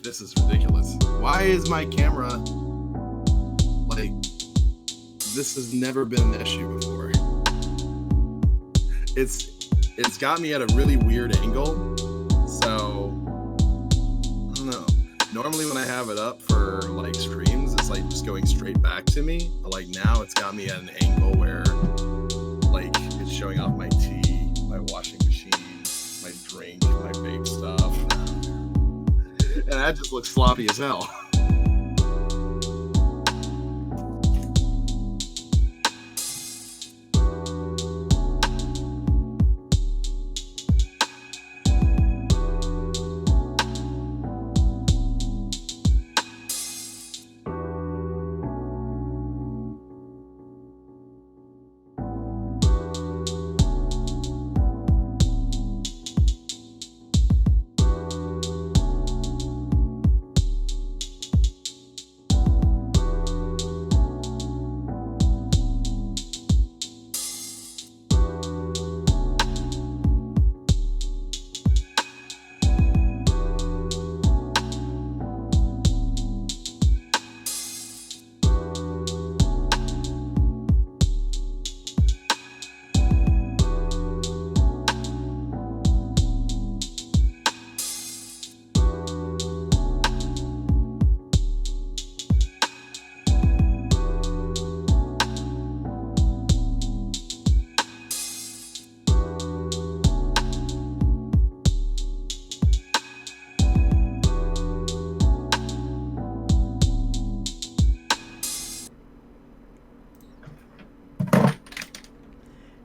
This is ridiculous. Why is my camera like this has never been an issue before? It's got me at a really weird angle. So I don't know. Normally when I have it up for like streams, it's like just going straight back to me. But like now it's got me at an angle where like it's showing off my tea, my washing machine, my drink, my baked stuff. And that just looks sloppy as hell.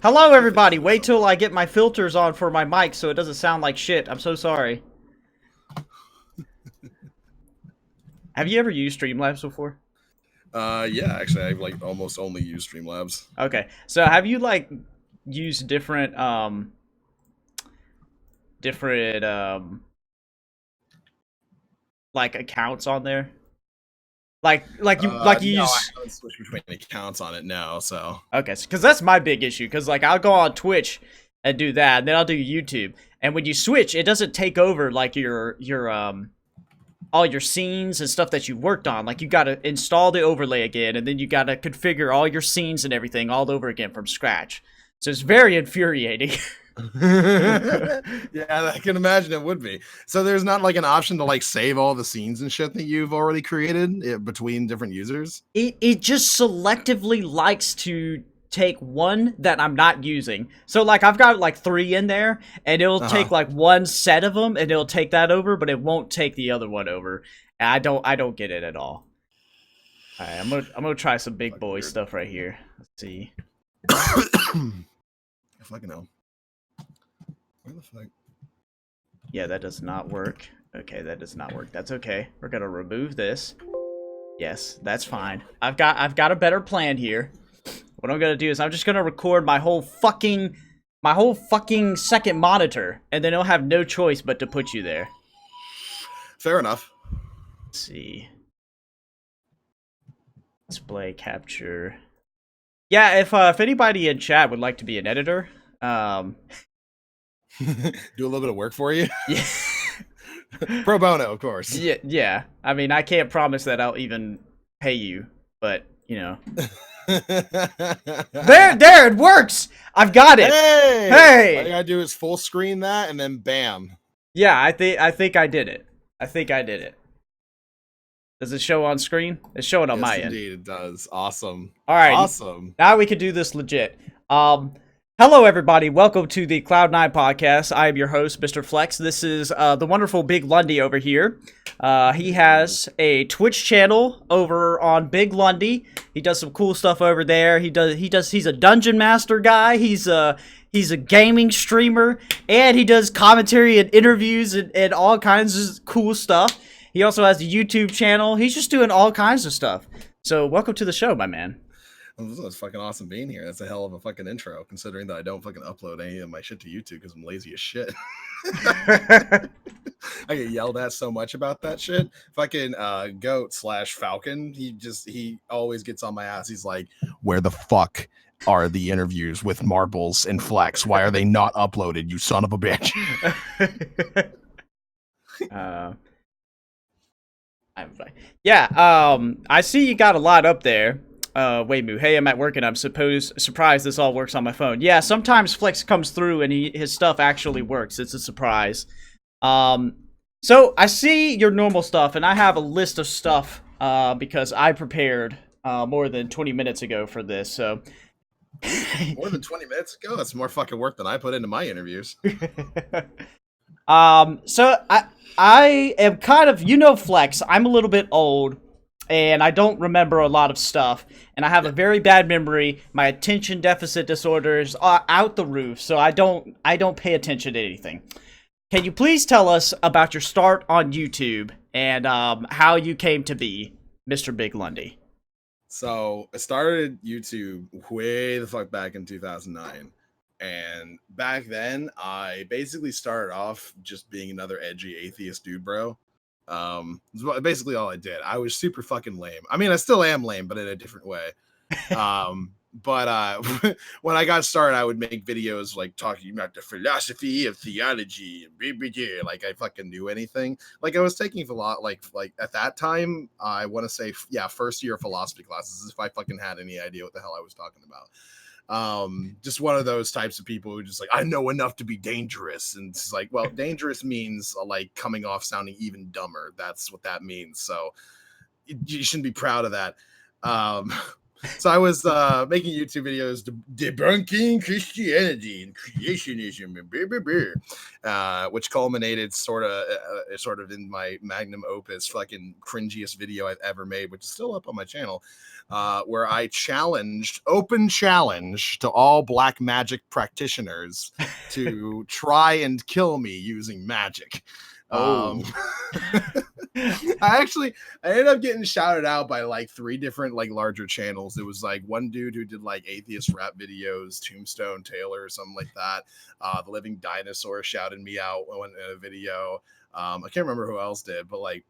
Hello, everybody. Wait till I get my filters on for my mic so it doesn't sound like shit. I'm so sorry. Have you ever used Streamlabs before? Yeah, actually, I've like almost only used Streamlabs. Okay, so have you like used different like accounts on there? Like you No, use. I haven't switched between accounts on it now, so. Okay, because that's my big issue. Because like I'll go on Twitch and do that, and then I'll do YouTube. And when you switch, it doesn't take over like your all your scenes and stuff that you worked on. Like you gotta install the overlay again, and then you gotta configure all your scenes and everything all over again from scratch. So it's very infuriating. Yeah, I can imagine it would be. So there's not like an option to like save all the scenes and shit that you've already created between different users? It just selectively likes to take one that I'm not using. So like I've got like 3 in there, and it'll take like one set of them, and it'll take that over, but it won't take the other one over. And I don't get it at all. All right, I'm gonna try some big boy stuff right here. Let's see. I fucking know. Where the fuck? Yeah, that does not work. Okay, that does not work. That's okay. We're gonna remove this. Yes, that's fine. I've got a better plan here. What I'm gonna do is I'm just gonna record my whole fucking second monitor, and then I'll have no choice but to put you there. Fair enough. Let's see. Display capture. Yeah, if anybody in chat would like to be an editor, Do a little bit of work for you. yeah. Pro bono, of course. Yeah. I mean, I can't promise that I'll even pay you, but you know. There, it works. I've got it. Hey. All you gotta do is full screen that, and then bam. Yeah, I think I did it. Does it show on screen? It's showing on my end. Indeed, it does. Awesome. All right. Awesome. Now we can do this legit. Hello, everybody. Welcome to the KLOUD9 podcast. I am your host, Mr. Flex. This is the wonderful Biglundi over here. He has a Twitch channel over on Biglundi. He does some cool stuff over there. He's a dungeon master guy. He's a gaming streamer, and he does commentary and interviews and all kinds of cool stuff. He also has a YouTube channel. He's just doing all kinds of stuff. So welcome to the show, my man. It's fucking awesome being here. That's a hell of a fucking intro, considering that I don't fucking upload any of my shit to YouTube because I'm lazy as shit. I get yelled at so much about that shit. Fucking goat/Falcon. He always gets on my ass. He's like, "Where the fuck are the interviews with Marbles and Flex? Why are they not uploaded? You son of a bitch." Yeah, I see you got a lot up there. Waymu, hey, I'm at work and I'm surprised this all works on my phone. Yeah, sometimes Flex comes through and his stuff actually works. It's a surprise. Um, so I see your normal stuff, and I have a list of stuff because I prepared more than 20 minutes ago for this. So More than 20 minutes ago? That's more fucking work than I put into my interviews. So I am kind of, Flex. I'm a little bit old, and I don't remember a lot of stuff, and I have a very bad memory. My attention deficit disorders are out the roof, so I don't pay attention to anything. Can you please tell us about your start on YouTube and how you came to be Mr. Biglundi? So I started YouTube way the fuck back in 2009. And back then, I basically started off just being another edgy atheist dude, bro. It's basically all I did. I was super fucking lame. I mean, I still am lame, but in a different way. But when I got started, I would make videos like talking about the philosophy of theology and blah, blah, blah, like I fucking knew anything. Like I was taking a lot, like at that time, I want to say, first year philosophy classes, as if I fucking had any idea what the hell I was talking about. Just one of those types of people who just like, I know enough to be dangerous, and it's like, well, dangerous means like coming off sounding even dumber. That's what that means. So you shouldn't be proud of that. So I was making YouTube videos debunking Christianity and creationism and blah, blah, blah, which culminated sort of in my magnum opus, fucking cringiest video I've ever made, which is still up on my channel, where I open challenge to all black magic practitioners to try and kill me using magic. Oh. I ended up getting shouted out by like 3 different like larger channels. It was like one dude who did like atheist rap videos, Tombstone Taylor or something like that. The Living Dinosaur shouted me out in a video. I can't remember who else did, but like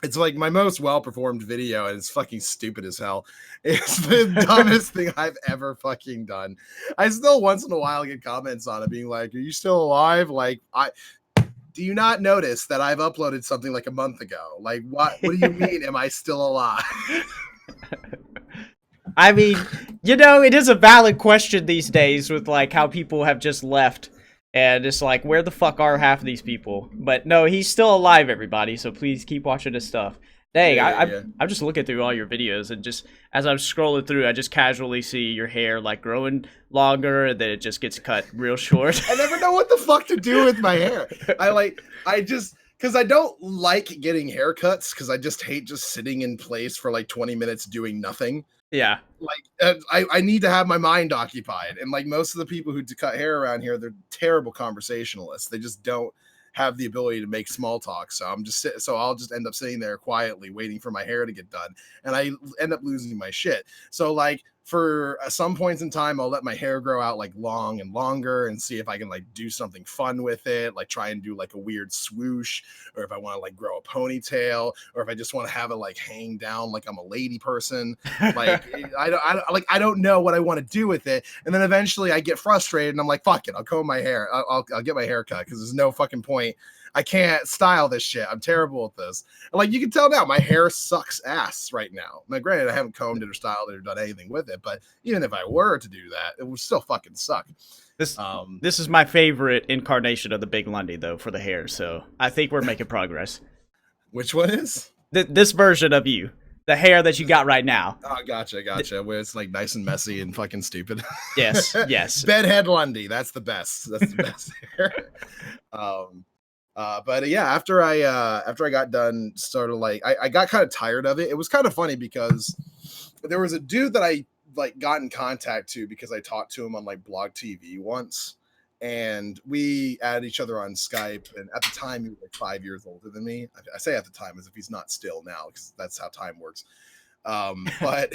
it's like my most well-performed video, and it's fucking stupid as hell. It's the dumbest thing I've ever fucking done. I still once in a while get comments on it being like, "Are you still alive?" Like do you not notice that I've uploaded something like a month ago? Like, what do you mean, am I still alive? I mean, it is a valid question these days with, like, how people have just left. And it's like, where the fuck are half of these people? But no, he's still alive, everybody, so please keep watching his stuff. Dang, I'm just looking through all your videos, and just as I'm scrolling through, I just casually see your hair like growing longer, and then it just gets cut real short. I never know what the fuck to do with my hair. Because I don't like getting haircuts, because I just hate just sitting in place for like 20 minutes doing nothing. Yeah. Like I need to have my mind occupied, and like most of the people who cut hair around here, they're terrible conversationalists. They just don't have the ability to make small talk. So I'll just end up sitting there quietly waiting for my hair to get done, and I end up losing my shit. So like for some points in time, I'll let my hair grow out like long and longer and see if I can like do something fun with it, like try and do like a weird swoosh, or if I want to like grow a ponytail, or if I just want to have it like hang down like I'm a lady person. Like I don't know what I want to do with it. And then eventually I get frustrated and I'm like, fuck it, I'll comb my hair. I'll get my hair cut, because there's no fucking point. I can't style this shit. I'm terrible at this. And like you can tell now, my hair sucks ass right now. Now, granted, I haven't combed it or styled it or done anything with it, but even if I were to do that, it would still fucking suck. This is my favorite incarnation of the Biglundi, though, for the hair. So I think we're making progress. Which one is? This version of you. The hair that you got right now. Oh, gotcha. Where it's like nice and messy and fucking stupid. Yes. Bedhead Lundy. That's the best. That's the best hair. But yeah, after I got done, sort of like I got kind of tired of it. It was kind of funny because there was a dude that I like got in contact to because I talked to him on like Blog TV once, and we added each other on Skype. And at the time, he was like 5 years older than me. I say at the time as if he's not still now, because that's how time works. But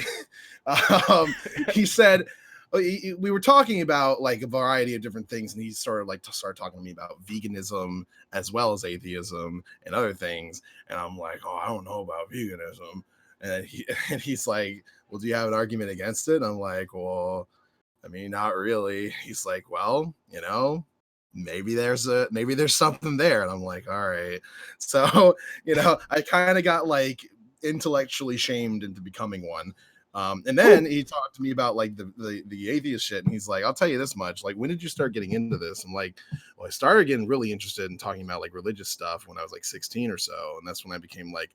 he said, we were talking about like a variety of different things, and he started talking to me about veganism as well as atheism and other things. And I'm like, oh, I don't know about veganism. And he's like, well, do you have an argument against it? And I'm like, well, I mean, not really. He's like, well, maybe there's something there. And I'm like, all right. So, I kind of got like intellectually shamed into becoming one. And then he talked to me about like the atheist shit, and he's like, I'll tell you this much, like, when did you start getting into this? I'm like, well, I started getting really interested in talking about like religious stuff when I was like 16 or so, and that's when I became like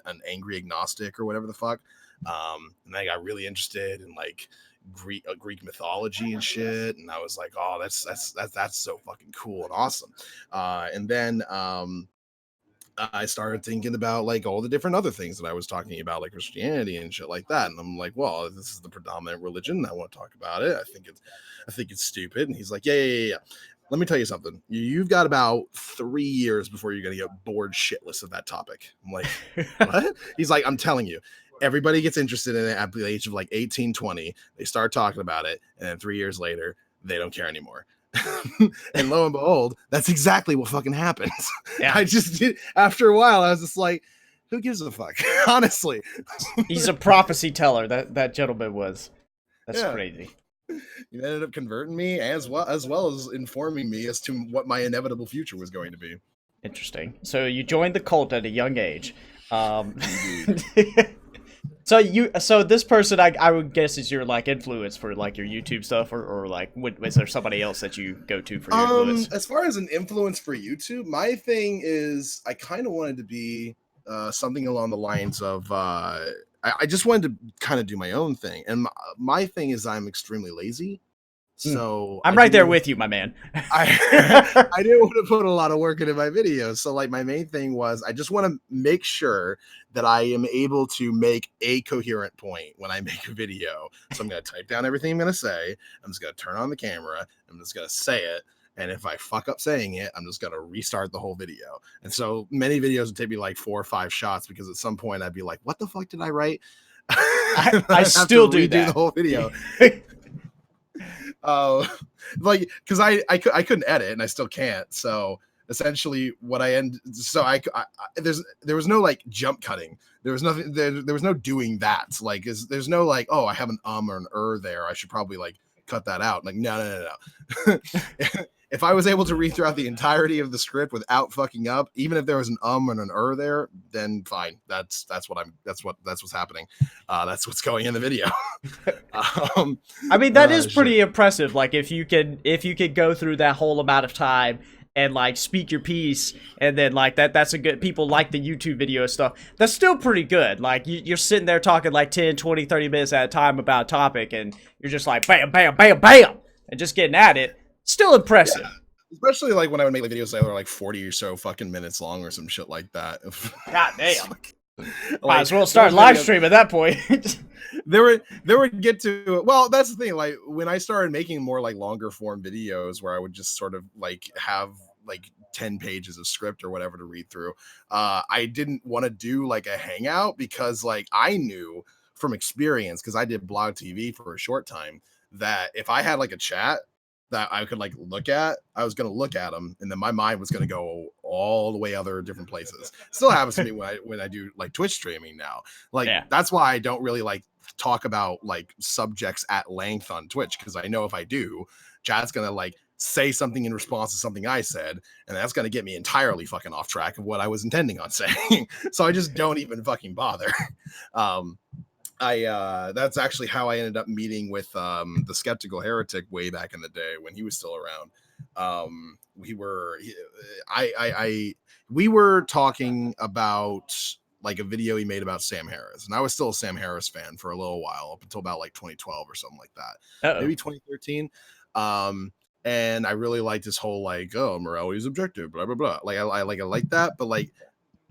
an angry agnostic or whatever the fuck. And I got really interested in like Greek mythology and shit, and I was like, oh, that's so fucking cool and awesome. And then I started thinking about like all the different other things that I was talking about, like Christianity and shit like that. And I'm like, well, this is the predominant religion. I want to talk about it. I think it's stupid. And he's like, yeah. Let me tell you something. You've got about 3 years before you're going to get bored shitless of that topic. I'm like, what? He's like, I'm telling you, everybody gets interested in it at the age of like 18, 20. They start talking about it. And then 3 years later, they don't care anymore. And lo and behold, that's exactly what fucking happens. Yeah. I just did. After a while, I was just like, who gives a fuck? Honestly. He's a prophecy teller, that gentleman was. That's crazy. You ended up converting me as well as informing me as to what my inevitable future was going to be. Interesting. So you joined the cult at a young age. So this person, I would guess, is your like influence for like your YouTube stuff, or like, is there somebody else that you go to for your influence? As far as an influence for YouTube, my thing is I kind of wanted to be something along the lines of I just wanted to kind of do my own thing, and my thing is I'm extremely lazy. So I'm right there with you, my man. I didn't want to put a lot of work into my videos. So like my main thing was I just want to make sure that I am able to make a coherent point when I make a video. So I'm going to type down everything I'm going to say. I'm just going to turn on the camera. I'm just going to say it. And if I fuck up saying it, I'm just going to restart the whole video. And so many videos would take me like 4 or 5 shots, because at some point I'd be like, what the fuck did I write? I still do that. The whole video. Like, because I couldn't edit, and I still can't. So essentially what I there was no like jump cutting. There was nothing there was no doing that. Like, there's no like, oh, I have an or an there, I should probably like cut that out. Like, no. If I was able to read throughout the entirety of the script without fucking up, even if there was an and an there, then fine. That's what's happening. That's what's going in the video. I mean, that is pretty impressive. Like, if you could go through that whole amount of time and like speak your piece, and then like that's a good, people like the YouTube video stuff. That's still pretty good. Like, you're sitting there talking like 10, 20, 30 minutes at a time about a topic, and you're just like bam, bam, bam, bam, and just getting at it. Still impressive. Yeah. Especially like when I would make like videos that were like 40 or so fucking minutes long or some shit like that. God damn. Might as well start live stream at that point. there would get to, well, that's the thing. Like, when I started making more like longer form videos where I would just sort of like have like 10 pages of script or whatever to read through, I didn't want to do like a hangout, because like I knew from experience, because I did blog TV for a short time, that if I had like a chat that I could like look at, I was going to look at them, and then my mind was going to go all the way other different places. Still happens to me when I do like Twitch streaming now. Like, that's why I don't really like talk about like subjects at length on Twitch, because I know if I do, chat's going to like say something in response to something I said, and that's going to get me entirely fucking off track of what I was intending on saying. So I just don't even fucking bother. That's actually how I ended up meeting with the Skeptical Heretic way back in the day when he was still around. We were talking about like a video he made about Sam Harris, and I was still a Sam Harris fan for a little while, up until about like 2012 or something like that. Maybe 2013. And I really liked this whole like, oh, morality is objective, blah blah blah. Like, I like that, but like,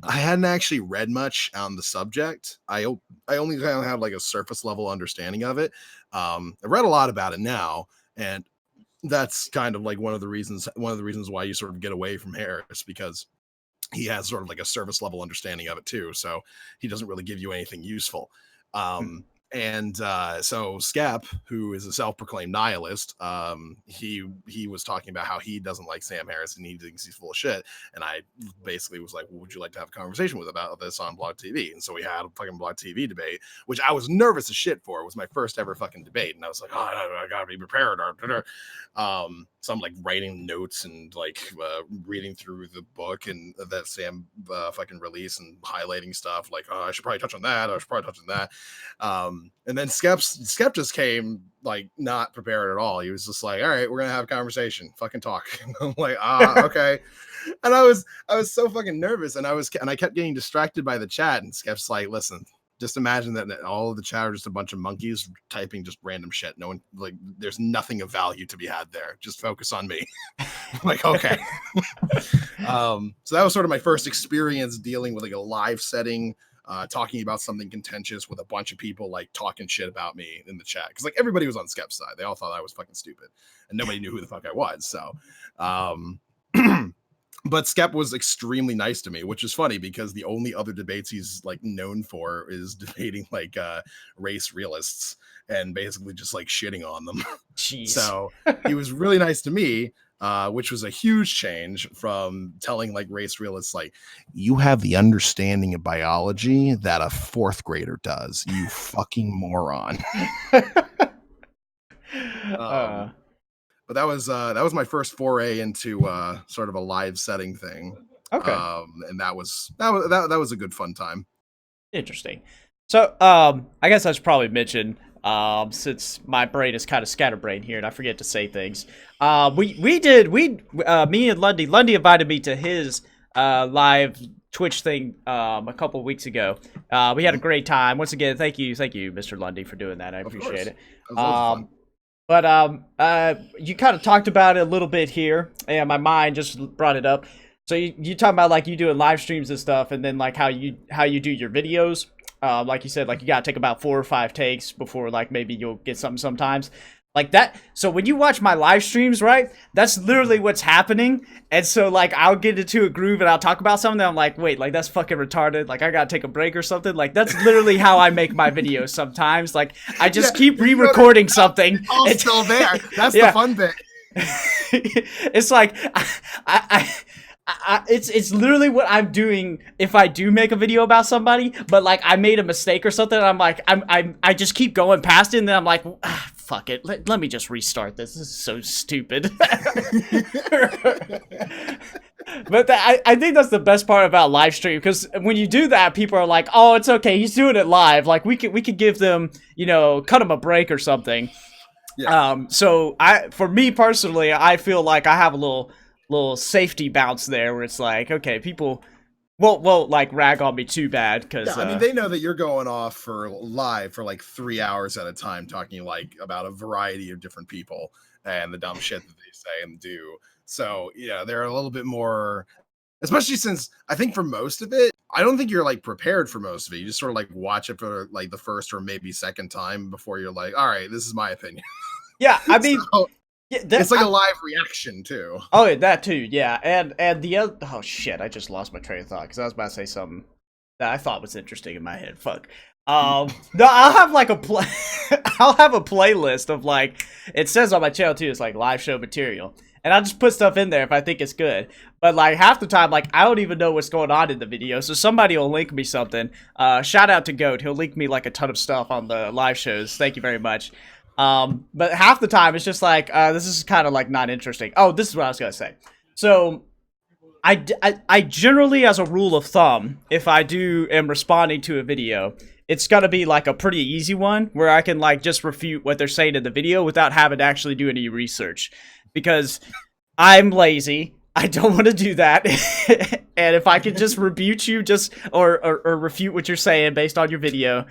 I hadn't actually read much on the subject. I only kind of had like a surface level understanding of it. I read a lot about it now, and that's kind of like one of the reasons why you sort of get away from Harris, because he has sort of like a surface level understanding of it too. So he doesn't really give you anything useful. And so Skep, who is a self-proclaimed nihilist, he was talking about how he doesn't like Sam Harris and he thinks he's full of shit. And I basically was like, well, would you like to have a conversation with about this on Blog TV? And so we had a fucking Blog TV debate, which I was nervous as shit for. It was my first ever fucking debate, and I was like, oh, I gotta be prepared. So I'm like writing notes and like reading through the book and that Sam fucking released and highlighting stuff like, oh, I should probably touch on that. I should probably touch on that. And then Skep just came like not prepared at all. He was just like, all right, we're gonna have a conversation, fucking talk. And I'm like, okay. And I was so fucking nervous, and I kept getting distracted by the chat. And Skep's like, listen, just imagine that all of the chat are just a bunch of monkeys typing just random shit. No one, like, there's nothing of value to be had there. Just focus on me. I'm like, okay. So that was sort of my first experience dealing with like a live setting, talking about something contentious with a bunch of people like talking shit about me in the chat. Cause like everybody was on Skep's side. They all thought I was fucking stupid and nobody knew who the fuck I was. So, but Skep was extremely nice to me, which is funny because the only other debates he's like known for is debating like race realists and basically just like shitting on them. Jeez. So he was really nice to me, which was a huge change from telling like race realists like, you have the understanding of biology that a fourth grader does, you fucking moron. But that was my first foray into sort of a live setting thing. Okay. And that was a good fun time. Interesting. So I guess I should probably mention, since my brain is kind of scatterbrained here and I forget to say things. Me and Lundy invited me to his live Twitch thing a couple of weeks ago. We had a great time. Once again, thank you, Mr. Lundy, for doing that. I appreciate it. But you kind of talked about it a little bit here, and my mind just brought it up. So you talking about like you doing live streams and stuff, and then like how you do your videos. Like you said, like you gotta take about 4 or 5 takes before like maybe you'll get something sometimes. Like that. So when you watch my live streams, right, that's literally what's happening. And so like I'll get into a groove and I'll talk about something. I'm like, wait, like that's fucking retarded. Like I gotta take a break or something. Like that's literally how I make my videos sometimes. Like I just keep re-recording something. It's still there. That's the fun bit. It's like it's literally what I'm doing if I do make a video about somebody, but like I made a mistake or something. And I'm like I just keep going past it, and then I'm like, fuck it. Let me just restart this. This is so stupid. But I think that's the best part about live stream, because when you do that, people are like, oh, it's okay, he's doing it live. Like we could give them, cut them a break or something. Yeah. So for me personally, I feel like I have a little safety bounce there where it's like, okay, people won't like rag on me too bad, because I mean, they know that you're going off for live for like 3 hours at a time talking like about a variety of different people and the dumb shit that they say and do. So yeah, they're a little bit more, especially since I think for most of it, I don't think you're like prepared for most of it. You just sort of like watch it for like the first or maybe second time before you're like, all right, this is my opinion. Yeah, I mean, so, it's like a live reaction too. Oh, yeah, that too, yeah. And the other, oh shit, I just lost my train of thought because I was about to say something that I thought was interesting in my head. Fuck. No, I'll have like I'll have a playlist of like, it says on my channel too, it's like live show material. And I'll just put stuff in there if I think it's good. But like half the time, like I don't even know what's going on in the video. So somebody will link me something. Shout out to Goat. He'll link me like a ton of stuff on the live shows. Thank you very much. But half the time it's just like, this is kind of like not interesting. Oh, this is what I was going to say. So I generally, as a rule of thumb, if I am responding to a video, it's going to be like a pretty easy one where I can like just refute what they're saying in the video without having to actually do any research, because I'm lazy. I don't want to do that. And if I could just rebut you or refute what you're saying based on your video,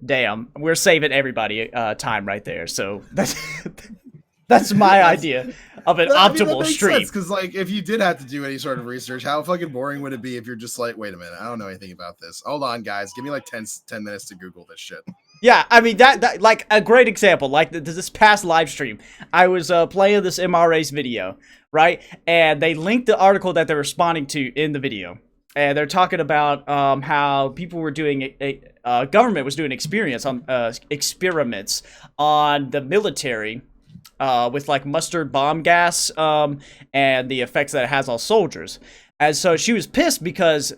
damn, we're saving everybody time right there. So that's my idea of an optimal stream. Because like if you did have to do any sort of research, how fucking boring would it be if you're just like, wait a minute, I don't know anything about this. Hold on, guys, give me like 10 minutes to Google this shit. Yeah, I mean that like a great example, like this past live stream, I was playing this MRA's video, right? And they linked the article that they're responding to in the video. And they're talking about how people were doing government was doing experiments on the military with like mustard bomb gas and the effects that it has on soldiers. And so she was pissed because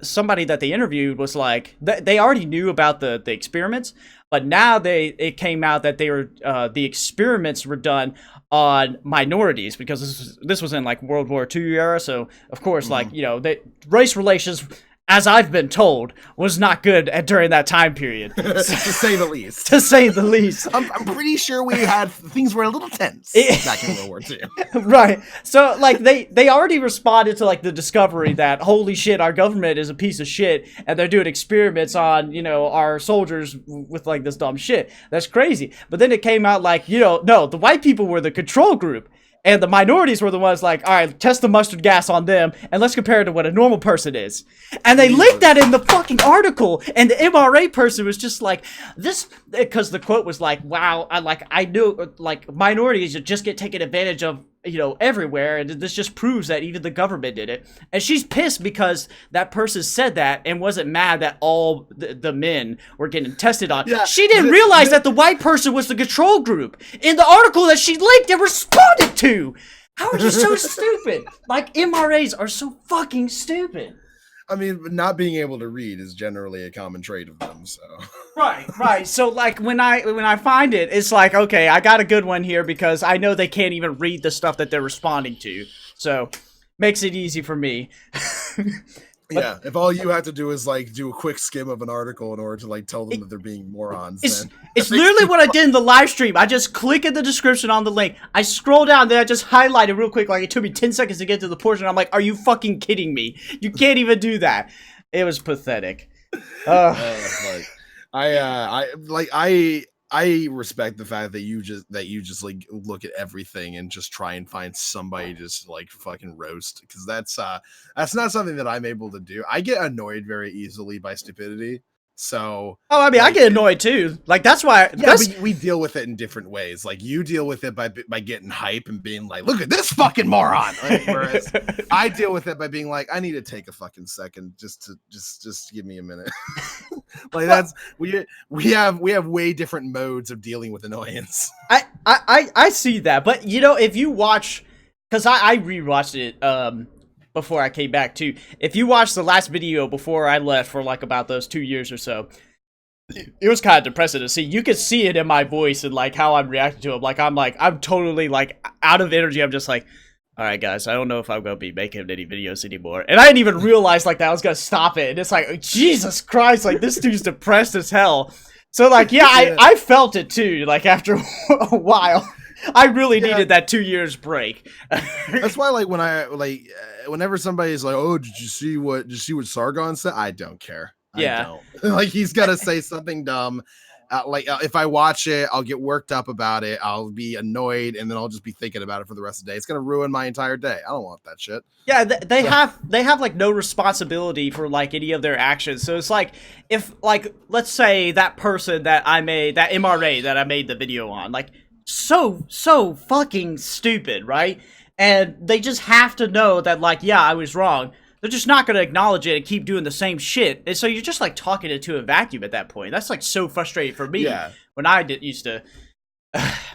somebody that they interviewed was like, they already knew about the experiments, but now it came out that they were the experiments were done on minorities, because this was in like World War II era, so of course, like, you know, race relations, as I've been told, was not good during that time period. To say the least. To say the least. I'm pretty sure we had things were a little tense back in World War II. Right. So, like, they already responded to, like, the discovery that, holy shit, our government is a piece of shit, and they're doing experiments on, you know, our soldiers with, like, this dumb shit. That's crazy. But then it came out, like, you know, no, the white people were the control group. And the minorities were the ones like, all right, test the mustard gas on them, and let's compare it to what a normal person is. And they linked that in the fucking article, and the MRA person was just like, this, because the quote was like, wow, I knew, like, minorities just get taken advantage of, you know, everywhere, and this just proves that even the government did it. And she's pissed because that person said that and wasn't mad that all the men were getting tested on. Yeah, she didn't realize that the white person was the control group in the article that she linked and responded to. How are you so stupid? Like, MRAs are so fucking stupid. I mean, not being able to read is generally a common trait of them, so. Right. So, like, when I find it, it's like, okay, I got a good one here because I know they can't even read the stuff that they're responding to. So, makes it easy for me. Yeah, if all you have to do is, like, do a quick skim of an article in order to, like, tell them that they're being morons, it's literally what I did in the live stream. I just click in the description on the link. I scroll down, then I just highlight it real quick. Like, it took me 10 seconds to get to the portion. I'm like, are you fucking kidding me? You can't even do that. It was pathetic. I respect the fact that you just like look at everything and just try and find somebody just like fucking roast, because that's not something that I'm able to do. I get annoyed very easily by stupidity. So I mean, like, I get annoyed too. Like, that's why. Yeah, but we deal with it in different ways. Like, you deal with it by getting hype and being like, "Look at this fucking moron." Like, whereas I deal with it by being like, "I need to take a fucking second just give me a minute." Like, that's we have way different modes of dealing with annoyance. I see that, but you know, if you watch, because I rewatched it before I came back too. If you watch the last video before I left for like about those 2 years or so, it was kind of depressing to see. You could see it in my voice and like how I'm reacting to it. Like, I'm totally like out of energy. I'm just like, all right, guys, I don't know if I'm going to be making any videos anymore. And I didn't even realize like that I was going to stop it. And it's like, Jesus Christ, like this dude's depressed as hell. So like, yeah, I felt it too. Like after a while. I really needed that 2 years break. That's why, like, whenever somebody's like, "Oh, did you see what Sargon said?" I don't care. Yeah, I don't. Like, he's got to say something dumb. If I watch it, I'll get worked up about it. I'll be annoyed, and then I'll just be thinking about it for the rest of the day. It's gonna ruin my entire day. I don't want that shit. Yeah, they have like no responsibility for like any of their actions. So it's like, if like, let's say that person that I made, that MRA that I made the video on, like, so fucking stupid, right? And they just have to know that, like, yeah, I was wrong. They're just not going to acknowledge it and keep doing the same shit. And so you're just, like, talking into a vacuum at that point. That's, like, so frustrating for me when I used to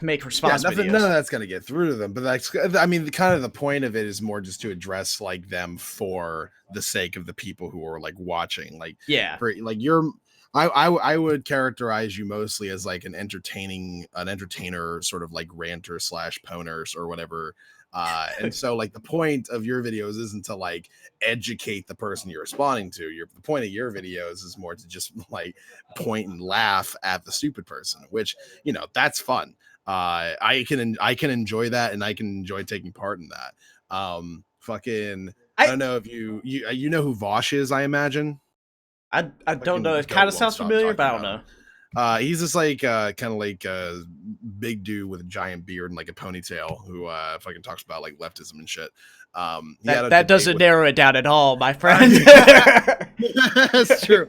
make response videos. None of that's going to get through to them. But, that's, I mean, kind of the point of it is more just to address, like, them for the sake of the people who are, like, watching. Like, yeah. Like, I would characterize you mostly as like an entertainer, sort of like ranter / poners or whatever. And so like the point of your videos isn't to like educate the person you're responding to. The point of your videos is more to just like point and laugh at the stupid person, which, you know, that's fun. I can enjoy that, and I can enjoy taking part in that. I don't know if you know who Vosh is, I imagine. I don't know. It kind of sounds familiar, but I don't know. He's just like kind of like a big dude with a giant beard and like a ponytail who fucking talks about like leftism and shit. That doesn't narrow it down at all, my friend. That's true.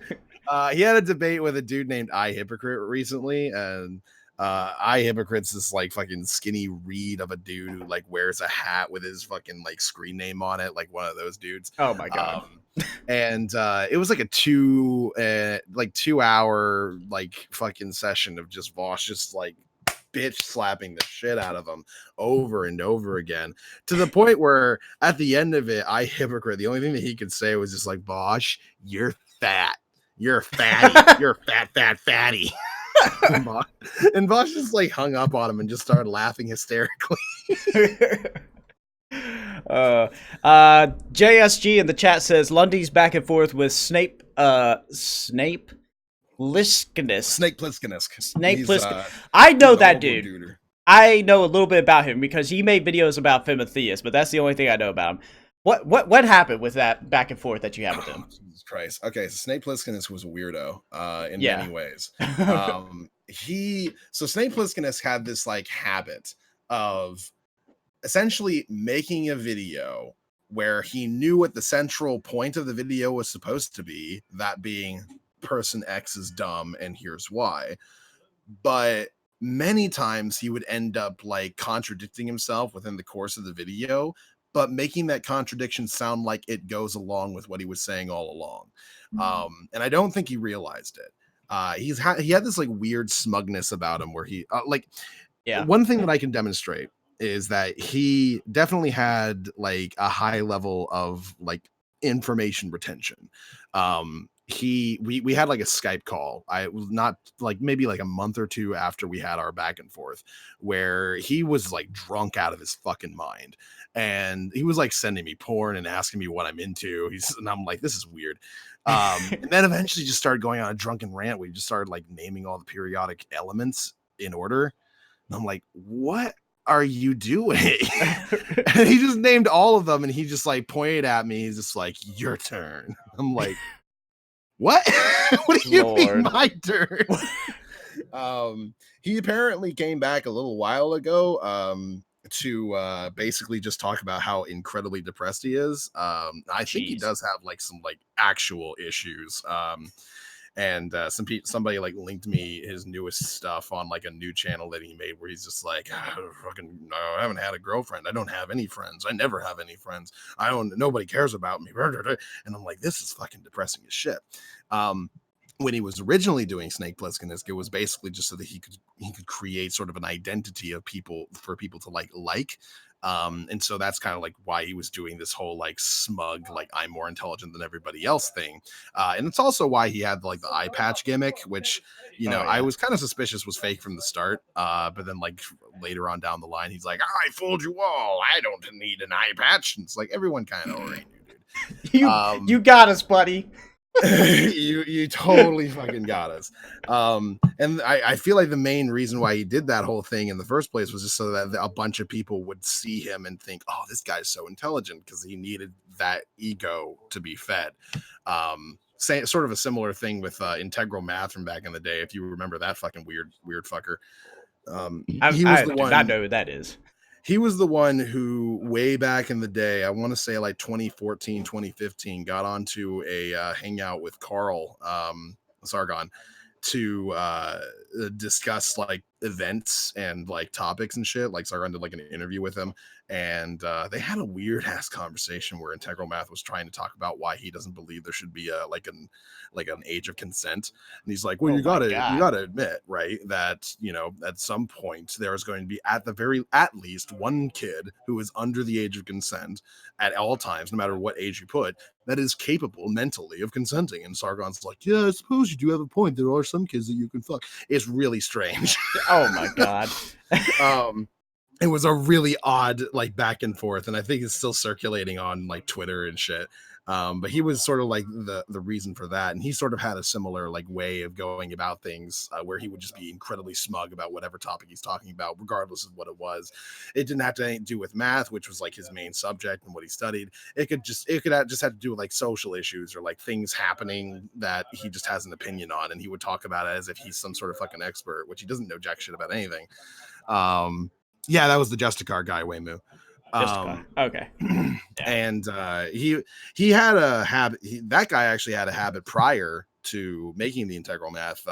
He had a debate with a dude named iHypocrite recently, and iHypocrite's this like fucking skinny reed of a dude who like wears a hat with his fucking like screen name on it, like one of those dudes. Oh my god. And it was like a 2 hour like fucking session of just Vosh just like bitch slapping the shit out of him over and over again, to the point where at the end of it, iHypocrite, the only thing that he could say was just like, "Vosh, you're fat. You're fatty. You're fat fatty." And Bosch just like hung up on him and just started laughing hysterically. JSG in the chat says Lundy's back and forth with Snape Plisskenus. Snake Plisskenus. Snake He's, Plisskenus. I know that dude. Duder. I know a little bit about him because he made videos about Fimotheus, but that's the only thing I know about him. What happened with that back and forth that you had with him? Jesus Christ. Okay, so Snake Plisskenus was a weirdo in Yeah. many ways. Snake Plisskenus had this like habit of essentially making a video where he knew what the central point of the video was supposed to be, that being person X is dumb and here's why. But many times he would end up like contradicting himself within the course of the video, but making that contradiction sound like it goes along with what he was saying all along. And I don't think he realized it. He had this like weird smugness about him where he one thing that I can demonstrate is that he definitely had like a high level of like information retention. We had like a Skype call. I was not like maybe like a month or two after we had our back and forth, where he was like drunk out of his fucking mind, and he was like sending me porn and asking me what I'm into. And I'm like, this is weird. And then eventually just started going on a drunken rant. We just started like naming all the periodic elements in order. And I'm like, what are you doing? And he just named all of them, and he just like pointed at me. He's just like, your turn. I'm like, what? What do you mean my turn? He apparently came back a little while ago to basically just talk about how incredibly depressed he is. I think he does have like some like actual issues. And somebody like linked me his newest stuff on like a new channel that he made where he's just like, I haven't had a girlfriend. I don't have any friends. I never have any friends. Nobody cares about me. And I'm like, this is fucking depressing as shit. When he was originally doing Snake Plisskenus, it was basically just so that he could create sort of an identity of people for people to like. And so that's kind of like why he was doing this whole like smug, like I'm more intelligent than everybody else thing. And it's also why he had like the eye patch gimmick, which, I was kind of suspicious was fake from the start. But then like later on down the line, he's like, I fooled you all. I don't need an eye patch. And it's like, everyone kind of already knew, dude. You got us, buddy. you totally fucking got us. And I feel like the main reason why he did that whole thing in the first place was just so that a bunch of people would see him and think, oh, this guy's so intelligent, because he needed that ego to be fed. Sort of a similar thing with integral math from back in the day, if you remember that fucking weird fucker. I do not know who that is. He was the one who way back in the day, I want to say like 2014, 2015, got onto a hangout with Carl Sargon to discuss like events and like topics and shit. Like Sargon did like an interview with him, and they had a weird ass conversation where integral math was trying to talk about why he doesn't believe there should be an age of consent. And he's like, well, you gotta admit, right, that at some point there's going to be at least one kid who is under the age of consent at all times, no matter what age you put, that is capable mentally of consenting. And Sargon's like, yeah, I suppose you do have a point. There are some kids that you can fuck. It's really strange. Oh my god. It was a really odd like back and forth, and I think it's still circulating on like Twitter and shit. But he was sort of like the reason for that, and he sort of had a similar like way of going about things where he would just be incredibly smug about whatever topic he's talking about, regardless of what it was. It didn't have to do with math, which was like his main subject and what he studied. It could just have to do with like social issues or like things happening that he just has an opinion on, and he would talk about it as if he's some sort of fucking expert, which he doesn't know jack shit about anything. Yeah, that was the Justicar guy, Waymu. Okay. And he had a habit. That guy actually had a habit prior to making the Integral Math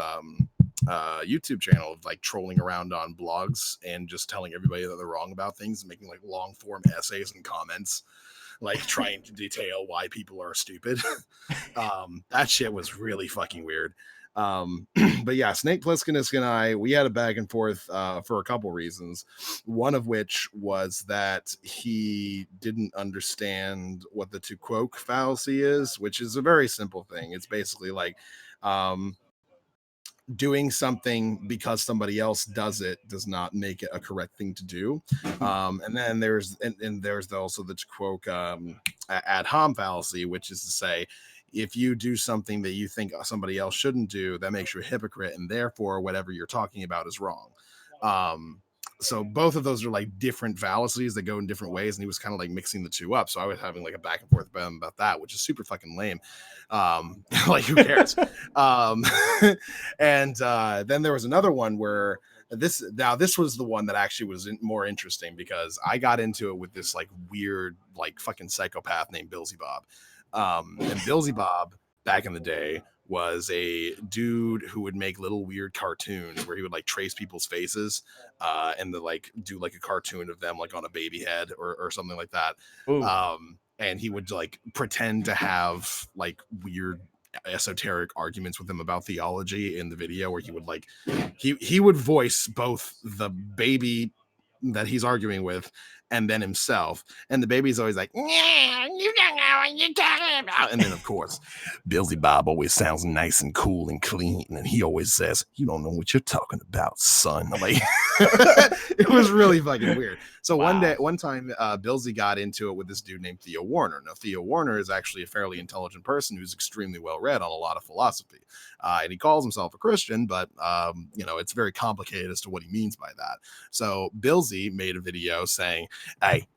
YouTube channel of like trolling around on blogs and just telling everybody that they're wrong about things and making like long form essays and comments, like trying to detail why people are stupid. That shit was really fucking weird. But yeah, Snake Plisskenus and we had a back and forth for a couple reasons. One of which was that he didn't understand what the to quoque fallacy is, which is a very simple thing. It's basically like doing something because somebody else does it does not make it a correct thing to do. And then there's also the quote ad hom fallacy, which is to say, if you do something that you think somebody else shouldn't do, that makes you a hypocrite, and therefore whatever you're talking about is wrong. Um, so both of those are like different fallacies that go in different ways, and he was kind of like mixing the two up. So I was having like a back and forth with him about that, which is super fucking lame. Like who cares? um, and then there was another one where this was the one that actually was more interesting, because I got into it with this like weird like fucking psychopath named Billsy Bob. And Billsy Bob back in the day was a dude who would make little weird cartoons where he would like trace people's faces and then like do like a cartoon of them like on a baby head or something like that. Ooh. And he would like pretend to have like weird esoteric arguments with him about theology in the video, where he would like he would voice both the baby that he's arguing with and then himself, and the baby's always like, yeah, you don't know what you're talking about. And then of course Billsy Bob always sounds nice and cool and clean, and he always says, you don't know what you're talking about, son. Like it was really fucking weird. So Wow. one time Billsy got into it with this dude named Theo Warner. Now Theo Warner is actually a fairly intelligent person who's extremely well read on a lot of philosophy, and he calls himself a Christian, but you know, it's very complicated as to what he means by that. So Billsy made a video saying, hey,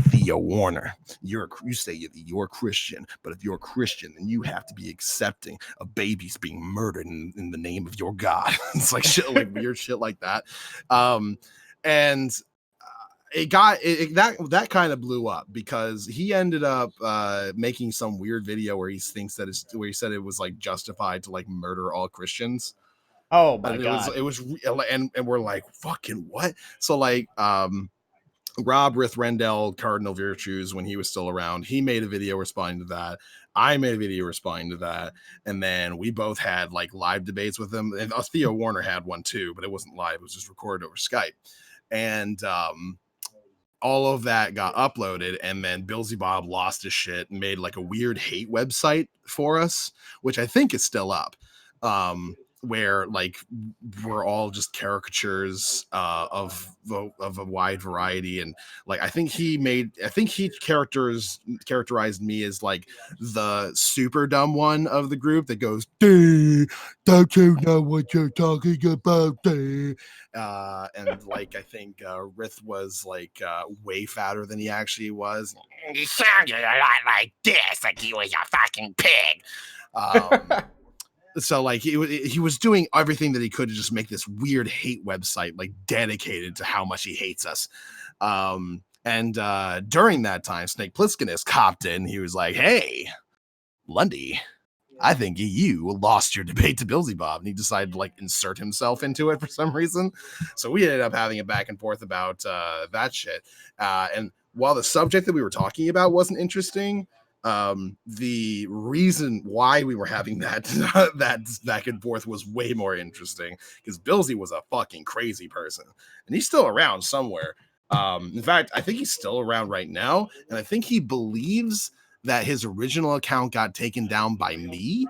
Theo Warner, you say you're a Christian, but if you're a Christian, then you have to be accepting of babies being murdered in the name of your God. It's like shit, like weird shit like that. And that kind of blew up because he ended up making some weird video where he said it was like justified to like murder all Christians. Oh my And god. it was and we're like, fucking what? So like Rob Rith Rendell, Cardinal Virtues, when he was still around, he made a video responding to that. I made a video responding to that. And then we both had like live debates with him. And Theo Warner had one too, but it wasn't live. It was just recorded over Skype. And all of that got uploaded. And then Billsy Bob lost his shit and made like a weird hate website for us, which I think is still up. Where like we're all just caricatures of a wide variety, and like I think he characterized me as like the super dumb one of the group that goes, don't you know what you're talking about? And like I think Rith was like way fatter than he actually was. He sounded a lot like this, like he was a fucking pig. So like he was doing everything that he could to just make this weird hate website like dedicated to how much he hates us. And during that time, Snake Plisskenus copped in. He was like, hey, Lundy, I think you lost your debate to Billsy Bob. And he decided to like insert himself into it for some reason. So we ended up having a back and forth about that shit. And while the subject that we were talking about wasn't interesting, the reason why we were having that that back and forth was way more interesting, because Billsy was a fucking crazy person, and he's still around somewhere. In fact, I think he's still around right now, and I think he believes that his original account got taken down by me,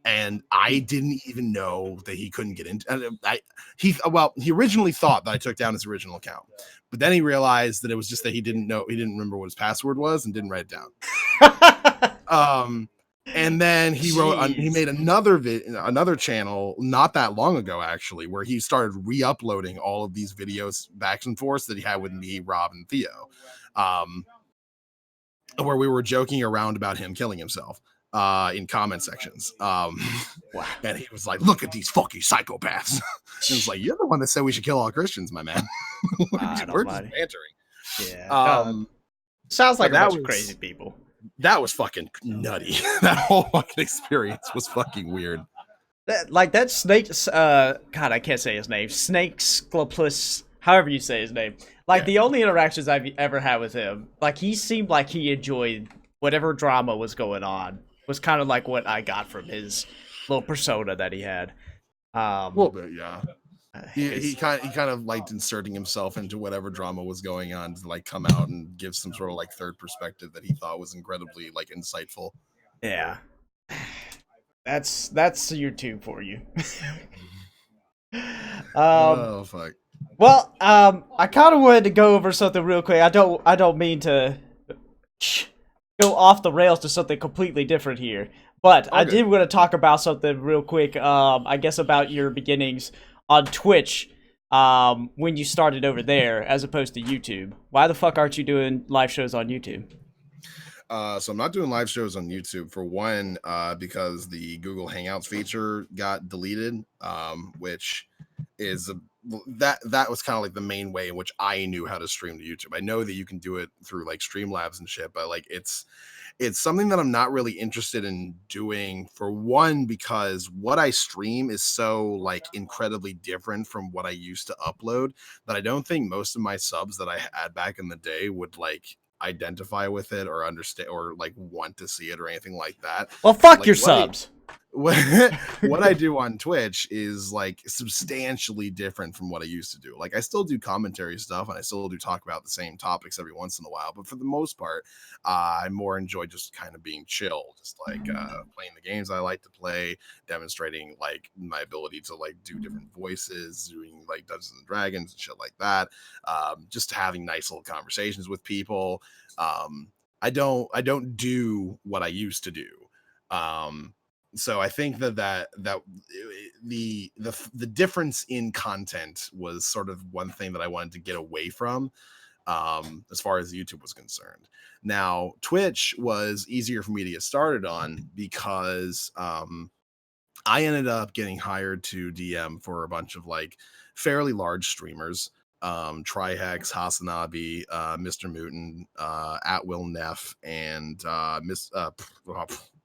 and I didn't even know that he couldn't get into. He originally thought that I took down his original account, but then he realized that it was just that he didn't remember what his password was and didn't write it down. And then he made another channel not that long ago, actually, where he started re-uploading all of these videos back and forth that he had with me, Rob, and Theo, where we were joking around about him killing himself in comment sections. Wow. And he was like, look at these fucking psychopaths. And it's like, you're the one that said we should kill all Christians, my man. We're just bantering. Yeah. Sounds like a bunch of crazy people. That was fucking nutty. That whole fucking experience was fucking weird. That snake, God, I can't say his name. Snake Sclopus, however you say his name. Like, the only interactions I've ever had with him, like, he seemed like he enjoyed whatever drama was going on. Was kind of like what I got from his little persona that he had. A little bit, yeah. He kind of liked inserting himself into whatever drama was going on to like come out and give some sort of like third perspective that he thought was incredibly like insightful. Yeah. That's YouTube for you. um, Oh fuck. well, I kind of wanted to go over something real quick. I don't mean to go off the rails to something completely different here, but I All good. did want to talk about something real quick. I guess about your beginnings on Twitch. When you started over there as opposed to YouTube. Why the fuck aren't you doing live shows on YouTube? So I'm not doing live shows on YouTube for one, because the Google Hangouts feature got deleted, which is that was kind of like the main way in which I knew how to stream to YouTube. I know that you can do it through like Streamlabs and shit, but like it's something that I'm not really interested in doing, for one, because what I stream is so like incredibly different from what I used to upload that I don't think most of my subs that I had back in the day would like identify with it or understand or like want to see it or anything like that. Well, But fuck like your subs. what what I do on Twitch is like substantially different from what I used to do. Like I still do commentary stuff and I still do talk about the same topics every once in a while, but for the most part, I more enjoy just kind of being chill, just like playing the games I like to play, demonstrating like my ability to like do different voices, doing like Dungeons and Dragons and shit like that. Just having nice little conversations with people. I don't do what I used to do. Um, so I think that the difference in content was sort of one thing that I wanted to get away from, as far as YouTube was concerned. Now Twitch was easier for me to get started on because I ended up getting hired to DM for a bunch of like fairly large streamers. Trihex, Hasanabi, Mr. Mutin, At Will Neff, and